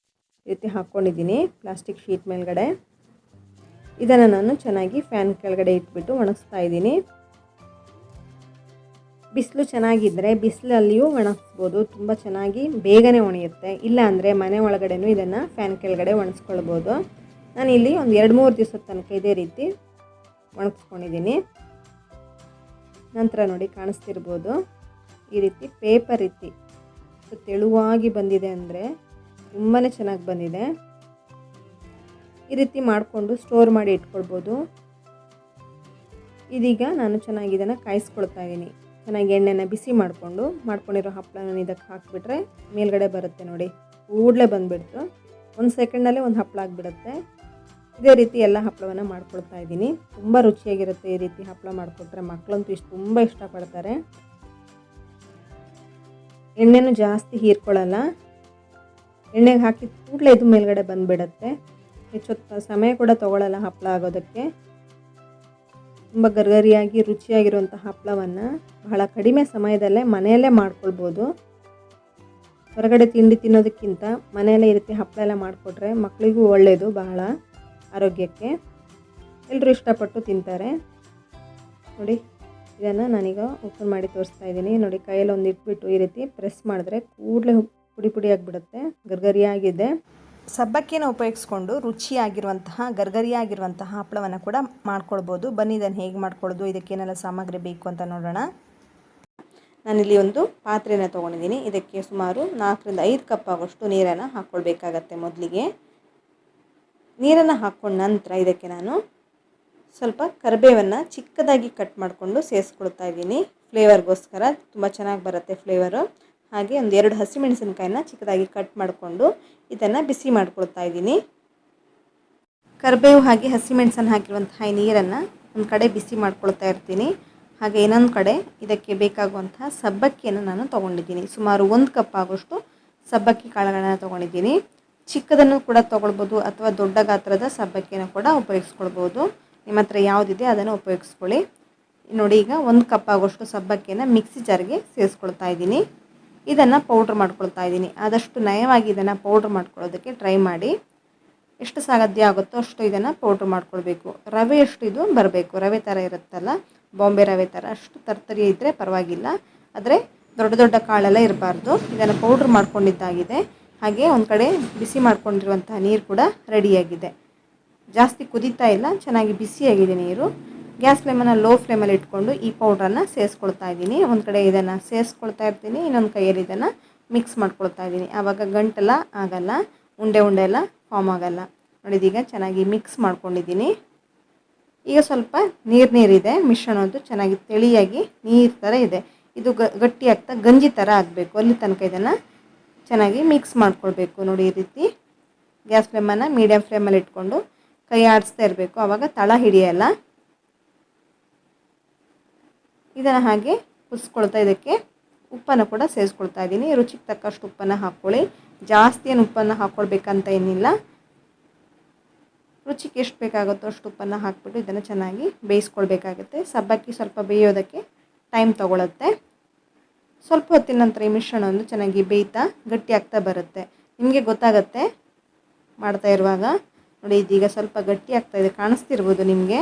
ಈ ರೀತಿ ಹಾಕ್ಕೊಂಡಿದ್ದೀನಿ ಪ್ಲಾಸ್ಟಿಕ್ ಶೀಟ್ ಮೇಲ್ಗಡೆ. ಇದನ್ನು ನಾನು ಚೆನ್ನಾಗಿ ಫ್ಯಾನ್ ಕೆಳಗಡೆ ಇಟ್ಬಿಟ್ಟು ಒಣಗಿಸ್ತಾ ಇದ್ದೀನಿ. ಬಿಸಿಲು ಚೆನ್ನಾಗಿದ್ದರೆ ಬಿಸಿಲಲ್ಲಿಯೂ ಒಣಗಿಸ್ಬೋದು, ತುಂಬ ಚೆನ್ನಾಗಿ ಬೇಗನೆ ಒಣಯುತ್ತೆ. ಇಲ್ಲ ಅಂದರೆ ಮನೆ ಒಳಗಡೆನೂ ಇದನ್ನು ಫ್ಯಾನ್ ಕೆಳಗಡೆ ಒಣಗಿಸ್ಕೊಳ್ಬೋದು. ನಾನಿಲ್ಲಿ ಒಂದು 2-3 ದಿವಸದ ತನಕ ಇದೇ ರೀತಿ ಒಣಗಿಸ್ಕೊಂಡಿದ್ದೀನಿ. ನಂತರ ನೋಡಿ ಕಾಣಿಸ್ತಿರ್ಬೋದು, ಈ ರೀತಿ ಪೇಪರ್ ರೀತಿ ತೆಳುವಾಗಿ ಬಂದಿದೆ ಅಂದರೆ ತುಂಬಾ ಚೆನ್ನಾಗಿ ಬಂದಿದೆ. ಈ ರೀತಿ ಮಾಡಿಕೊಂಡು ಸ್ಟೋರ್ ಮಾಡಿ ಇಟ್ಕೊಳ್ಬೋದು. ಇದೀಗ ನಾನು ಚೆನ್ನಾಗಿ ಇದನ್ನು ಕಾಯಿಸ್ಕೊಳ್ತಾ ಇದ್ದೀನಿ. ಚೆನ್ನಾಗಿ ಎಣ್ಣೆನ ಬಿಸಿ ಮಾಡ್ಕೊಂಡಿರೋ ಹಪ್ಪಳನ ಇದಕ್ಕೆ ಹಾಕಿಬಿಟ್ರೆ ಮೇಲ್ಗಡೆ ಬರುತ್ತೆ ನೋಡಿ, ಕೂಡಲೇ ಬಂದುಬಿಡ್ತು. 1 ಸೆಕೆಂಡಲ್ಲೇ ಒಂದು ಹಪ್ಪಳ ಆಗಿಬಿಡುತ್ತೆ. ಇದೇ ರೀತಿ ಎಲ್ಲ ಹಪ್ಪಳವನ್ನು ಮಾಡ್ಕೊಳ್ತಾ ಇದ್ದೀನಿ. ತುಂಬ ರುಚಿಯಾಗಿರುತ್ತೆ ಈ ರೀತಿ ಹಪ್ಪಳ ಮಾಡಿಕೊಟ್ರೆ. ಮಕ್ಕಳಂತೂ ತುಂಬ ಇಷ್ಟಪಡ್ತಾರೆ. ಎಣ್ಣೆನೂ ಜಾಸ್ತಿ ಹೀರ್ಕೊಳ್ಳಲ್ಲ. ಎಣ್ಣೆಗೆ ಹಾಕಿದ ಕೂಡಲೇ ಇದು ಮೇಲ್ಗಡೆ ಬಂದುಬಿಡುತ್ತೆ. ಹೆಚ್ಚು ಸಮಯ ಕೂಡ ತೊಗೊಳ್ಳಲ್ಲ ಹಪ್ಪಳ ಆಗೋದಕ್ಕೆ. ತುಂಬ ಗರಿಗರಿಯಾಗಿ ರುಚಿಯಾಗಿರುವಂಥ ಹಪ್ಪಳವನ್ನು ಬಹಳ ಕಡಿಮೆ ಸಮಯದಲ್ಲೇ ಮನೆಯಲ್ಲೇ ಮಾಡ್ಕೊಳ್ಬೋದು. ಹೊರಗಡೆ ತಿಂಡಿ ತಿನ್ನೋದಕ್ಕಿಂತ ಮನೆಯಲ್ಲೇ ಈ ರೀತಿ ಹಪ್ಪಳ ಎಲ್ಲ ಮಾಡಿಕೊಟ್ರೆ ಮಕ್ಕಳಿಗೂ ಒಳ್ಳೆಯದು, ಬಹಳ ಆರೋಗ್ಯಕ್ಕೆ. ಎಲ್ಲರೂ ಇಷ್ಟಪಟ್ಟು ತಿಂತಾರೆ. ನೋಡಿ, ಇದನ್ನು ನಾನೀಗ ಓಪನ್ ಮಾಡಿ ತೋರಿಸ್ತಾ ಇದ್ದೀನಿ. ನೋಡಿ, ಕೈಯಲ್ಲಿ ಒಂದು ಇಟ್ಬಿಟ್ಟು ಈ ರೀತಿ ಪ್ರೆಸ್ ಮಾಡಿದ್ರೆ ಕೂಡಲೇ ಪುಡಿ ಪುಡಿ ಆಗಿಬಿಡುತ್ತೆ, ಗರ್ಗರಿಯಾಗಿದೆ. ಸಬ್ಬಕ್ಕಿನ ಉಪಯೋಗಿಸ್ಕೊಂಡು ರುಚಿಯಾಗಿರುವಂತಹ ಗರ್ಗರಿಯಾಗಿರುವಂತಹ ಹಪ್ಪಳವನ್ನು ಕೂಡ ಮಾಡ್ಕೊಳ್ಬೋದು. ಬನ್ನಿ ಇದನ್ನು ಹೇಗೆ ಮಾಡ್ಕೊಳ್ಳೋದು, ಇದಕ್ಕೇನೆಲ್ಲ ಸಾಮಗ್ರಿ ಬೇಕು ಅಂತ ನೋಡೋಣ. ನಾನಿಲ್ಲಿ ಒಂದು ಪಾತ್ರೆನ ತೊಗೊಂಡಿದ್ದೀನಿ. ಇದಕ್ಕೆ ಸುಮಾರು 4 ರಿಂದ 5 ಕಪ್ ಆಗೋಷ್ಟು ನೀರನ್ನು ಹಾಕ್ಕೊಳ್ಬೇಕಾಗತ್ತೆ. ಮೊದಲಿಗೆ ನೀರನ್ನು ಹಾಕ್ಕೊಂಡ ನಂತರ ಇದಕ್ಕೆ ನಾನು ಸ್ವಲ್ಪ ಕರಿಬೇವನ್ನು ಚಿಕ್ಕದಾಗಿ ಕಟ್ ಮಾಡಿಕೊಂಡು ಸೇರಿಸ್ಕೊಳ್ತಾ ಇದ್ದೀನಿ. ಫ್ಲೇವರ್ಗೋಸ್ಕರ ತುಂಬ ಚೆನ್ನಾಗಿ ಬರುತ್ತೆ ಫ್ಲೇವರು. ಹಾಗೆ ಒಂದು 2 ಹಸಿಮೆಣಸಿನಕಾಯಿನ ಚಿಕ್ಕದಾಗಿ ಕಟ್ ಮಾಡಿಕೊಂಡು ಇದನ್ನು ಬಿಸಿ ಮಾಡ್ಕೊಳ್ತಾ ಇದ್ದೀನಿ. ಕರಿಬೇವು ಹಾಗೆ ಹಸಿಮೆಣಸನ್ನು ಹಾಕಿರುವಂತಹ ಈ ನೀರನ್ನು ಒಂದು ಕಡೆ ಬಿಸಿ ಮಾಡ್ಕೊಳ್ತಾ ಇರ್ತೀನಿ. ಹಾಗೆ ಇನ್ನೊಂದು ಕಡೆ ಇದಕ್ಕೆ ಬೇಕಾಗುವಂತಹ ಸಬ್ಬಕ್ಕಿಯನ್ನು ನಾನು ತೊಗೊಂಡಿದ್ದೀನಿ. ಸುಮಾರು 1 ಕಪ್ ಆಗೋಷ್ಟು ಸಬ್ಬಕ್ಕಿ ಕಾಳುಗಳನ್ನು ತೊಗೊಂಡಿದ್ದೀನಿ. ಚಿಕ್ಕದನ್ನು ಕೂಡ ತೊಗೊಳ್ಬೋದು ಅಥವಾ ದೊಡ್ಡ ಗಾತ್ರದ ಸಬ್ಬಕ್ಕಿಯನ್ನು ಕೂಡ ಉಪಯೋಗಿಸ್ಕೊಳ್ಬೋದು. ನಿಮ್ಮ ಹತ್ರ ಯಾವುದಿದೆ ಅದನ್ನು ಉಪಯೋಗಿಸ್ಕೊಳ್ಳಿ. ನೋಡಿ, ಈಗ 1 ಕಪ್ ಆಗೋಷ್ಟು ಸಬ್ಬಕ್ಕಿಯನ್ನು ಮಿಕ್ಸಿ ಜಾರ್ಗೆ ಸೇರಿಸ್ಕೊಳ್ತಾ ಇದ್ದೀನಿ. ಇದನ್ನು ಪೌಡ್ರ್ ಮಾಡ್ಕೊಳ್ತಾ ಇದ್ದೀನಿ. ಆದಷ್ಟು ನಯವಾಗಿ ಇದನ್ನು ಪೌಡ್ರ್ ಮಾಡ್ಕೊಳ್ಳೋದಕ್ಕೆ ಟ್ರೈ ಮಾಡಿ. ಎಷ್ಟು ಸಾಧ್ಯ ಆಗುತ್ತೋ ಅಷ್ಟು ಇದನ್ನು ಪೌಡ್ರ್ ಮಾಡ್ಕೊಳ್ಬೇಕು. ರವೆ ಎಷ್ಟು ಇದು ಬರಬೇಕು, ರವೆ ಥರ ಇರುತ್ತಲ್ಲ, ಬಾಂಬೆ ರವೆ ಥರ ಅಷ್ಟು ತರ್ತರಿ ಇದ್ದರೆ ಪರವಾಗಿಲ್ಲ. ಆದರೆ ದೊಡ್ಡ ದೊಡ್ಡ ಕಾಳೆಲ್ಲ ಇರಬಾರ್ದು. ಇದನ್ನು ಪೌಡ್ರ್ ಮಾಡ್ಕೊಂಡಿದ್ದಾಗಿದೆ. ಹಾಗೆ ಒಂದು ಕಡೆ ಬಿಸಿ ಮಾಡ್ಕೊಂಡಿರುವಂತಹ ನೀರು ಕೂಡ ರೆಡಿಯಾಗಿದೆ. ಜಾಸ್ತಿ ಕುದೀತಾ ಇಲ್ಲ, ಚೆನ್ನಾಗಿ ಬಿಸಿಯಾಗಿದೆ ನೀರು. ಗ್ಯಾಸ್ ಫ್ಲೇಮನ್ನು ಲೋ ಫ್ಲೇಮಲ್ಲಿ ಇಟ್ಕೊಂಡು ಈ ಪೌಡ್ರನ್ನು ಸೇರಿಸ್ಕೊಳ್ತಾ ಇದ್ದೀನಿ. ಒಂದು ಕಡೆ ಇದನ್ನು ಸೇರಿಸ್ಕೊಳ್ತಾ ಇರ್ತೀನಿ, ಇನ್ನೊಂದು ಕೈಯಲ್ಲಿ ಇದನ್ನು ಮಿಕ್ಸ್ ಮಾಡ್ಕೊಳ್ತಾ ಇದ್ದೀನಿ. ಆವಾಗ ಗಂಟೆಲ್ಲ ಆಗಲ್ಲ, ಉಂಡೆ ಎಲ್ಲ ಫಾರ್ಮ್ ಆಗಲ್ಲ. ನೋಡಿದೀಗ ಚೆನ್ನಾಗಿ ಮಿಕ್ಸ್ ಮಾಡ್ಕೊಂಡಿದ್ದೀನಿ. ಈಗ ಸ್ವಲ್ಪ ನೀರಿದೆ, ಮಿಶ್ರಣದ್ದು ಚೆನ್ನಾಗಿ ತಿಳಿಯಾಗಿ ನೀರು ಥರ ಇದೆ. ಇದು ಗಟ್ಟಿ ಆಗ್ತಾ ಗಂಜಿ ಥರ ಆಗಬೇಕು. ಅಲ್ಲಿ ತನಕ ಇದನ್ನು ಚೆನ್ನಾಗಿ ಮಿಕ್ಸ್ ಮಾಡ್ಕೊಳ್ಬೇಕು. ನೋಡಿ, ಈ ರೀತಿ ಗ್ಯಾಸ್ ಫ್ಲೇಮನ್ನು ಮೀಡಿಯಮ್ ಫ್ಲೇಮಲ್ಲಿ ಇಟ್ಕೊಂಡು ಕೈ ಆಡಿಸ್ತಾ ಇರಬೇಕು, ಆವಾಗ ತಳ ಹಿಡಿಯಲ್ಲ. ಇದನ್ನು ಹಾಗೆ ಕುದಿಸ್ಕೊಳ್ತಾ ಇದಕ್ಕೆ ಉಪ್ಪನ್ನು ಕೂಡ ಸೇರಿಸ್ಕೊಳ್ತಾ ಇದ್ದೀನಿ. ರುಚಿಗೆ ತಕ್ಕಷ್ಟು ಉಪ್ಪನ್ನು ಹಾಕ್ಕೊಳ್ಳಿ. ಜಾಸ್ತಿ ಏನು ಉಪ್ಪನ್ನು ಹಾಕ್ಕೊಳ್ಬೇಕಂತ ಏನಿಲ್ಲ. ರುಚಿಗೆ ಎಷ್ಟು ಬೇಕಾಗುತ್ತೋ ಅಷ್ಟು ಉಪ್ಪನ್ನು ಹಾಕ್ಬಿಟ್ಟು ಇದನ್ನು ಚೆನ್ನಾಗಿ ಬೇಯಿಸ್ಕೊಳ್ಬೇಕಾಗುತ್ತೆ. ಸಬ್ಬಕ್ಕಿ ಸ್ವಲ್ಪ ಬೇಯೋದಕ್ಕೆ ಟೈಮ್ ತೊಗೊಳುತ್ತೆ. ಸ್ವಲ್ಪ ಹೊತ್ತಿನ ನಂತರ ಈ ಮಿಶ್ರಣವನ್ನು ಚೆನ್ನಾಗಿ ಬೇಯ್ತಾ ಗಟ್ಟಿ ಆಗ್ತಾ ಬರುತ್ತೆ. ನಿಮಗೆ ಗೊತ್ತಾಗುತ್ತೆ ಮಾಡ್ತಾ ಇರುವಾಗ. ನೋಡಿ, ಇದೀಗ ಸ್ವಲ್ಪ ಗಟ್ಟಿ ಆಗ್ತಾ ಇದೆ, ಕಾಣಿಸ್ತಿರ್ಬೋದು ನಿಮಗೆ.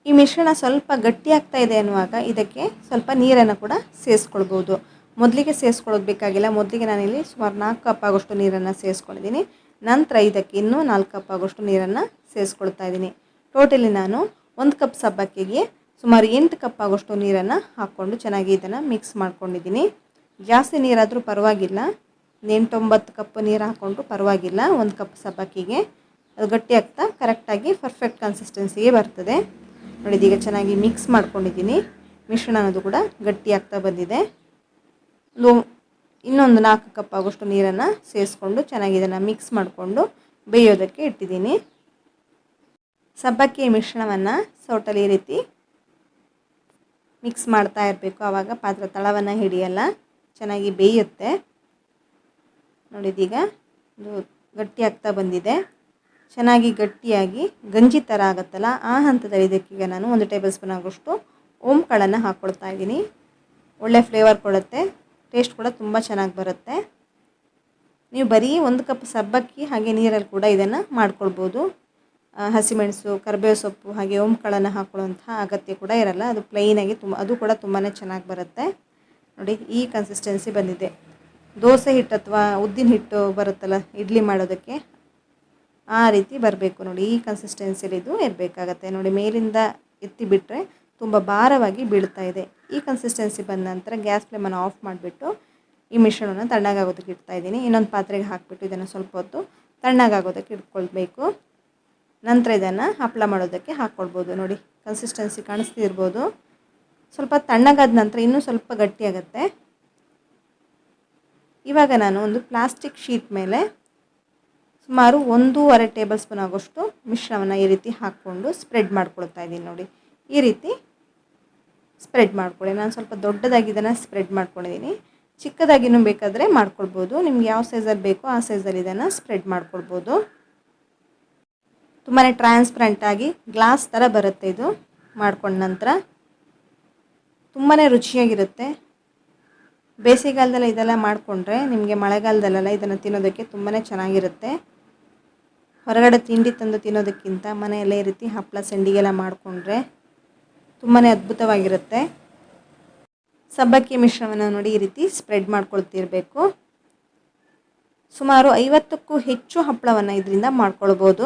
ಈ ಮಿಶ್ರಣ ಸ್ವಲ್ಪ ಗಟ್ಟಿ ಆಗ್ತಾ ಇದೆ ಅನ್ನುವಾಗ ಇದಕ್ಕೆ ಸ್ವಲ್ಪ ನೀರನ್ನು ಕೂಡ ಸೇರಿಸ್ಕೊಳ್ಬೋದು. ಮೊದಲಿಗೆ ಸೇರಿಸ್ಕೊಳ್ಳೋದು ಬೇಕಾಗಿಲ್ಲ. ಮೊದಲಿಗೆ ನಾನಿಲ್ಲಿ ಸುಮಾರು 4 ಕಪ್ ಆಗೋಷ್ಟು ನೀರನ್ನು ಸೇರಿಸ್ಕೊಂಡಿದ್ದೀನಿ. ನಂತರ ಇದಕ್ಕೆ ಇನ್ನೂ 4 ಕಪ್ ಆಗೋಷ್ಟು ನೀರನ್ನು ಸೇರಿಸ್ಕೊಳ್ತಾ ಇದ್ದೀನಿ. ಟೋಟಲಿ ನಾನು 1 ಕಪ್ ಸಬ್ಬಕ್ಕಿಗೆ ಸುಮಾರು 8 ಕಪ್ ಆಗೋಷ್ಟು ನೀರನ್ನು ಹಾಕ್ಕೊಂಡು ಚೆನ್ನಾಗಿ ಇದನ್ನು ಮಿಕ್ಸ್ ಮಾಡ್ಕೊಂಡಿದ್ದೀನಿ. ಜಾಸ್ತಿ ನೀರಾದರೂ ಪರವಾಗಿಲ್ಲ, 8-9 ಕಪ್ ನೀರು ಹಾಕ್ಕೊಂಡ್ರು ಪರವಾಗಿಲ್ಲ. 1 ಕಪ್ ಸಬ್ಬಕ್ಕಿಗೆ ಅದು ಗಟ್ಟಿ ಆಗ್ತಾ ಕರೆಕ್ಟಾಗಿ ಪರ್ಫೆಕ್ಟ್ ಕನ್ಸಿಸ್ಟೆನ್ಸಿಗೆ ಬರ್ತದೆ. ನೋಡಿ, ಈಗ ಚೆನ್ನಾಗಿ ಮಿಕ್ಸ್ ಮಾಡ್ಕೊಂಡಿದ್ದೀನಿ. ಮಿಶ್ರಣ ಅನ್ನೋದು ಕೂಡ ಗಟ್ಟಿ ಆಗ್ತಾ ಬಂದಿದೆ. ಇನ್ನೊಂದು 4 ಕಪ್ ಆಗೋಷ್ಟು ನೀರನ್ನು ಸೇರಿಸ್ಕೊಂಡು ಚೆನ್ನಾಗಿ ಇದನ್ನು ಮಿಕ್ಸ್ ಮಾಡಿಕೊಂಡು ಬೇಯೋದಕ್ಕೆ ಇಟ್ಟಿದ್ದೀನಿ. ಸಬ್ಬಕ್ಕಿ ಮಿಶ್ರಣವನ್ನು ಸೌಟಲ್ಲಿ ಈ ರೀತಿ ಮಿಕ್ಸ್ ಮಾಡ್ತಾ ಇರಬೇಕು, ಆವಾಗ ಪಾತ್ರೆ ತಳವನ್ನು ಹಿಡಿಯಲ್ಲ, ಚೆನ್ನಾಗಿ ಬೇಯುತ್ತೆ. ನೋಡಿದೀಗ ಇದು ಗಟ್ಟಿ ಆಗ್ತಾ ಬಂದಿದೆ. ಚೆನ್ನಾಗಿ ಗಟ್ಟಿಯಾಗಿ ಗಂಜಿ ಥರ ಆಗುತ್ತಲ್ಲ, ಆ ಹಂತದಲ್ಲಿ ಇದಕ್ಕೀಗ ನಾನು 1 ಟೇಬಲ್ ಸ್ಪೂನ್ ಆಗೋಷ್ಟು ಓಂ ಕಾಳನ್ನು ಹಾಕ್ಕೊಳ್ತಾ ಇದ್ದೀನಿ. ಒಳ್ಳೆ ಫ್ಲೇವರ್ ಕೊಡುತ್ತೆ, ಟೇಸ್ಟ್ ಕೂಡ ತುಂಬ ಚೆನ್ನಾಗಿ ಬರುತ್ತೆ. ನೀವು ಬರೀ 1 ಕಪ್ ಸಬ್ಬಕ್ಕಿ ಹಾಗೆ ನೀರಲ್ಲಿ ಕೂಡ ಇದನ್ನು ಮಾಡ್ಕೊಳ್ಬೋದು. ಹಸಿಮೆಣಸು, ಕರಿಬೇವು ಸೊಪ್ಪು ಹಾಗೆ ಓಂ ಕಾಳನ್ನು ಹಾಕೊಳ್ಳುವಂತಹ ಅಗತ್ಯ ಕೂಡ ಇರಲ್ಲ. ಅದು ಪ್ಲೈನಾಗಿ ಅದು ಕೂಡ ತುಂಬಾ ಚೆನ್ನಾಗಿ ಬರುತ್ತೆ. ನೋಡಿ, ಈ ಕನ್ಸಿಸ್ಟೆನ್ಸಿ ಬಂದಿದೆ. ದೋಸೆ ಹಿಟ್ಟು ಅಥವಾ ಉದ್ದಿನ ಹಿಟ್ಟು ಬರುತ್ತಲ್ಲ ಇಡ್ಲಿ ಮಾಡೋದಕ್ಕೆ, ಆ ರೀತಿ ಬರಬೇಕು. ನೋಡಿ, ಈ ಕನ್ಸಿಸ್ಟೆನ್ಸಿಲಿ ಇದು ಇರಬೇಕಾಗತ್ತೆ. ನೋಡಿ, ಮೇಲಿಂದ ಎತ್ತಿ ಬಿಟ್ಟರೆ ತುಂಬ ಭಾರವಾಗಿ ಬೀಳ್ತಾ ಇದೆ. ಈ ಕನ್ಸಿಸ್ಟೆನ್ಸಿ ಬಂದ ನಂತರ ಗ್ಯಾಸ್ ಫ್ಲೇಮನ್ನು ಆಫ್ ಮಾಡಿಬಿಟ್ಟು ಈ ಮಿಶ್ರಣವನ್ನು ತಣ್ಣಗಾಗೋದಕ್ಕೆ ಇಡ್ತಾ ಇದ್ದೀನಿ. ಇನ್ನೊಂದು ಪಾತ್ರೆಗೆ ಹಾಕಿಬಿಟ್ಟು ಇದನ್ನು ಸ್ವಲ್ಪ ಹೊತ್ತು ತಣ್ಣಗಾಗೋದಕ್ಕೆ ಇಟ್ಕೊಳ್ಬೇಕು. ನಂತರ ಇದನ್ನು ಹಪ್ಪಳ ಮಾಡೋದಕ್ಕೆ ಹಾಕ್ಕೊಳ್ಬೋದು. ನೋಡಿ, ಕನ್ಸಿಸ್ಟೆನ್ಸಿ ಕಾಣಿಸ್ತಿರ್ಬೋದು. ಸ್ವಲ್ಪ ತಣ್ಣಗಾದ ನಂತರ ಇನ್ನೂ ಸ್ವಲ್ಪ ಗಟ್ಟಿಯಾಗುತ್ತೆ. ಇವಾಗ ನಾನು ಒಂದು ಪ್ಲಾಸ್ಟಿಕ್ ಶೀಟ್ ಮೇಲೆ ಸುಮಾರು 1.5 ಟೇಬಲ್ ಸ್ಪೂನ್ ಆಗೋಷ್ಟು ಮಿಶ್ರಣವನ್ನು ಈ ರೀತಿ ಹಾಕ್ಕೊಂಡು ಸ್ಪ್ರೆಡ್ ಮಾಡ್ಕೊಳ್ತಾ ಇದ್ದೀನಿ. ನೋಡಿ, ಈ ರೀತಿ ಸ್ಪ್ರೆಡ್ ಮಾಡ್ಕೊಳ್ಳಿ. ನಾನು ಸ್ವಲ್ಪ ದೊಡ್ಡದಾಗಿ ಇದನ್ನು ಸ್ಪ್ರೆಡ್ ಮಾಡ್ಕೊಂಡಿದ್ದೀನಿ. ಚಿಕ್ಕದಾಗಿನೂ ಬೇಕಾದರೆ ಮಾಡ್ಕೊಳ್ಬೋದು. ನಿಮ್ಗೆ ಯಾವ ಸೈಜಲ್ಲಿ ಬೇಕೋ ಆ ಸೈಜಲ್ಲಿ ಇದನ್ನು ಸ್ಪ್ರೆಡ್ ಮಾಡ್ಕೊಳ್ಬೋದು. ತುಂಬಾ ಟ್ರಾನ್ಸ್ಪರೆಂಟಾಗಿ ಗ್ಲಾಸ್ ಥರ ಬರುತ್ತೆ ಇದು ಮಾಡ್ಕೊಂಡ ನಂತರ. ತುಂಬಾ ರುಚಿಯಾಗಿರುತ್ತೆ. ಬೇಸಿಗೆಗಾಲದಲ್ಲಿ ಇದೆಲ್ಲ ಮಾಡಿಕೊಂಡ್ರೆ ನಿಮಗೆ ಮಳೆಗಾಲದಲ್ಲೆಲ್ಲ ಇದನ್ನು ತಿನ್ನೋದಕ್ಕೆ ತುಂಬಾ ಚೆನ್ನಾಗಿರುತ್ತೆ. ಹೊರಗಡೆ ತಿಂಡಿ ತಂದು ತಿನ್ನೋದಕ್ಕಿಂತ ಮನೆಯಲ್ಲೇ ಈ ರೀತಿ ಹಪ್ಪಳ ಸಂಡಿಗೆಲ್ಲ ಮಾಡಿಕೊಂಡ್ರೆ ತುಂಬಾ ಅದ್ಭುತವಾಗಿರುತ್ತೆ. ಸಬ್ಬಕ್ಕಿ ಮಿಶ್ರಣವನ್ನು ನೋಡಿ ಈ ರೀತಿ ಸ್ಪ್ರೆಡ್ ಮಾಡ್ಕೊಳ್ತಿರಬೇಕು. ಸುಮಾರು 50ಕ್ಕೂ ಹೆಚ್ಚು ಹಪ್ಪಳವನ್ನು ಇದರಿಂದ ಮಾಡ್ಕೊಳ್ಬೋದು.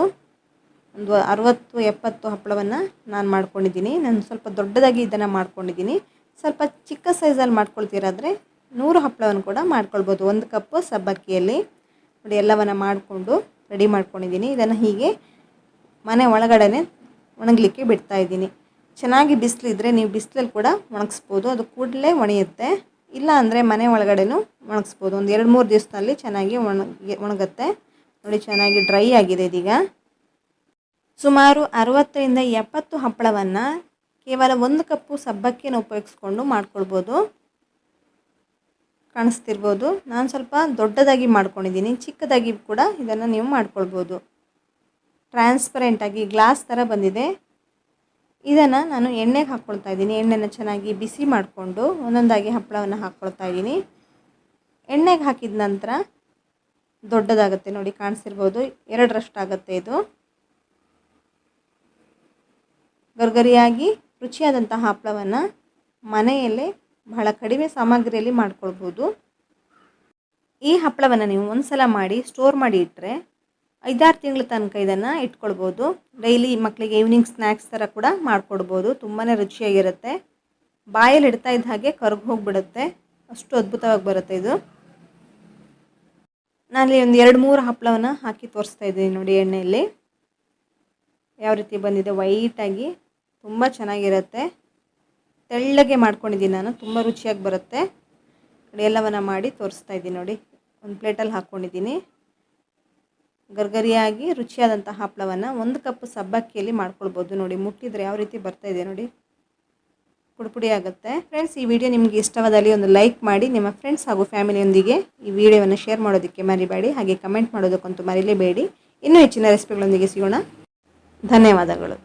ಒಂದು 60-70 ಹಪ್ಪಳವನ್ನು ನಾನು ಮಾಡ್ಕೊಂಡಿದ್ದೀನಿ. ನಾನು ಸ್ವಲ್ಪ ದೊಡ್ಡದಾಗಿ ಇದನ್ನು ಮಾಡ್ಕೊಂಡಿದ್ದೀನಿ. ಸ್ವಲ್ಪ ಚಿಕ್ಕ ಸೈಜಲ್ಲಿ ಮಾಡ್ಕೊಳ್ತೀರಾದರೆ 100 ಹಪ್ಪಳವನ್ನು ಕೂಡ ಮಾಡ್ಕೊಳ್ಬೋದು. 1 ಕಪ್ಪು ಸಬ್ಬಕ್ಕಿಯಲ್ಲಿ ನೋಡಿ ಎಲ್ಲವನ್ನು ಮಾಡಿಕೊಂಡು ರೆಡಿ ಮಾಡ್ಕೊಂಡಿದ್ದೀನಿ. ಇದನ್ನು ಹೀಗೆ ಮನೆ ಒಳಗಡೆ ಒಣಗಲಿಕ್ಕೆ ಬಿಡ್ತಾಯಿದ್ದೀನಿ. ಚೆನ್ನಾಗಿ ಬಿಸಿಲಿದ್ರೆ ನೀವು ಬಿಸಿಲಲ್ಲಿ ಕೂಡ ಒಣಗಿಸ್ಬೋದು, ಅದು ಕೂಡಲೇ ಒಣೆಯುತ್ತೆ. ಇಲ್ಲ ಅಂದರೆ ಮನೆ ಒಳಗಡೆನೂ ಒಣಗಿಸ್ಬೋದು. ಒಂದು 2-3 ದಿವಸದಲ್ಲಿ ಚೆನ್ನಾಗಿ ಒಣಗುತ್ತೆ. ನೋಡಿ ಚೆನ್ನಾಗಿ ಡ್ರೈ ಆಗಿದೆ ಇದೀಗ. ಸುಮಾರು 60-70 ಹಪ್ಪಳವನ್ನು ಕೇವಲ 1 ಕಪ್ಪು ಸಬ್ಬಕ್ಕಿನ ಉಪಯೋಗಿಸ್ಕೊಂಡು ಮಾಡ್ಕೊಳ್ಬೋದು. ಕಾಣಿಸ್ತಿರ್ಬೋದು, ನಾನು ಸ್ವಲ್ಪ ದೊಡ್ಡದಾಗಿ ಮಾಡ್ಕೊಂಡಿದ್ದೀನಿ. ಚಿಕ್ಕದಾಗಿ ಕೂಡ ಇದನ್ನು ನೀವು ಮಾಡ್ಕೊಳ್ಬೋದು. ಟ್ರಾನ್ಸ್ಪರೆಂಟಾಗಿ ಗ್ಲಾಸ್ ಥರ ಬಂದಿದೆ. ಇದನ್ನು ನಾನು ಎಣ್ಣೆಗೆ ಹಾಕ್ಕೊಳ್ತಾ ಇದ್ದೀನಿ. ಎಣ್ಣೆನ ಚೆನ್ನಾಗಿ ಬಿಸಿ ಮಾಡಿಕೊಂಡು ಒಂದೊಂದಾಗಿ ಹಪ್ಪಳವನ್ನು ಹಾಕ್ಕೊಳ್ತಾ ಇದ್ದೀನಿ. ಎಣ್ಣೆಗೆ ಹಾಕಿದ ನಂತರ ದೊಡ್ಡದಾಗುತ್ತೆ ನೋಡಿ, ಕಾಣಿಸ್ತಿರ್ಬೋದು, 2ರಷ್ಟು ಆಗುತ್ತೆ ಇದು. ಗರ್ಗರಿಯಾಗಿ ರುಚಿಯಾದಂತಹ ಹಪ್ಪಳವನ್ನು ಮನೆಯಲ್ಲೇ ಬಹಳ ಕಡಿಮೆ ಸಾಮಗ್ರಿಯಲ್ಲಿ ಮಾಡ್ಕೊಳ್ಬೋದು. ಈ ಹಪ್ಪಳವನ್ನು ನೀವು ಒಂದು ಸಲ ಮಾಡಿ ಸ್ಟೋರ್ ಮಾಡಿ ಇಟ್ಟರೆ 5-6 ತಿಂಗಳ ತನಕ ಇದನ್ನು ಇಟ್ಕೊಳ್ಬೋದು. ಡೈಲಿ ಮಕ್ಕಳಿಗೆ ಈವ್ನಿಂಗ್ ಸ್ನ್ಯಾಕ್ಸ್ ಥರ ಕೂಡ ಮಾಡಿಕೊಡ್ಬೋದು. ತುಂಬಾ ರುಚಿಯಾಗಿರುತ್ತೆ. ಬಾಯಲ್ಲಿ ಇಡ್ತಾ ಇದ್ದ ಹಾಗೆ ಕರ್ಗಿ ಹೋಗಿಬಿಡುತ್ತೆ, ಅಷ್ಟು ಅದ್ಭುತವಾಗಿ ಬರುತ್ತೆ ಇದು. ನಾನಲ್ಲಿ ಒಂದು 2-3 ಹಪ್ಪಳವನ್ನು ಹಾಕಿ ತೋರಿಸ್ತಾ ಇದ್ದೀನಿ ನೋಡಿ ಎಣ್ಣೆಯಲ್ಲಿ. ಯಾವ ರೀತಿ ಬಂದಿದೆ ವೈಟಾಗಿ, ತುಂಬ ಚೆನ್ನಾಗಿರುತ್ತೆ. ತೆಳ್ಳಗೆ ಮಾಡ್ಕೊಂಡಿದ್ದೀನಿ ನಾನು, ತುಂಬ ರುಚಿಯಾಗಿ ಬರುತ್ತೆ. ನೋಡಿ ಎಲ್ಲವನ್ನು ಮಾಡಿ ತೋರಿಸ್ತಾ ಇದ್ದೀನಿ ನೋಡಿ. ಒಂದು ಪ್ಲೇಟಲ್ಲಿ ಹಾಕ್ಕೊಂಡಿದ್ದೀನಿ. ಗರ್ಗರಿಯಾಗಿ ರುಚಿಯಾದಂಥ ಹಪ್ಪಳವನ್ನು 1 ಕಪ್ ಸಬ್ಬಕ್ಕಿಯಲ್ಲಿ ಮಾಡ್ಕೊಳ್ಬೋದು. ನೋಡಿ ಮುಟ್ಟಿದರೆ ಯಾವ ರೀತಿ ಬರ್ತಾಯಿದೆ ನೋಡಿ, ಪುಡಿ ಆಗುತ್ತೆ. ಫ್ರೆಂಡ್ಸ್, ಈ ವಿಡಿಯೋ ನಿಮಗೆ ಇಷ್ಟವಾದಲ್ಲಿ ಒಂದು ಲೈಕ್ ಮಾಡಿ, ನಿಮ್ಮ ಫ್ರೆಂಡ್ಸ್ ಹಾಗೂ ಫ್ಯಾಮಿಲಿಯೊಂದಿಗೆ ಈ ವಿಡಿಯೋವನ್ನು ಶೇರ್ ಮಾಡೋದಕ್ಕೆ ಮರಿಬೇಡಿ. ಹಾಗೆ ಕಮೆಂಟ್ ಮಾಡೋದಕ್ಕಂತೂ ಮರಿಲೇಬೇಡಿ. ಇನ್ನೂ ಹೆಚ್ಚಿನ ರೆಸಿಪಿಗಳೊಂದಿಗೆ ಸಿಗೋಣ. ಧನ್ಯವಾದಗಳು.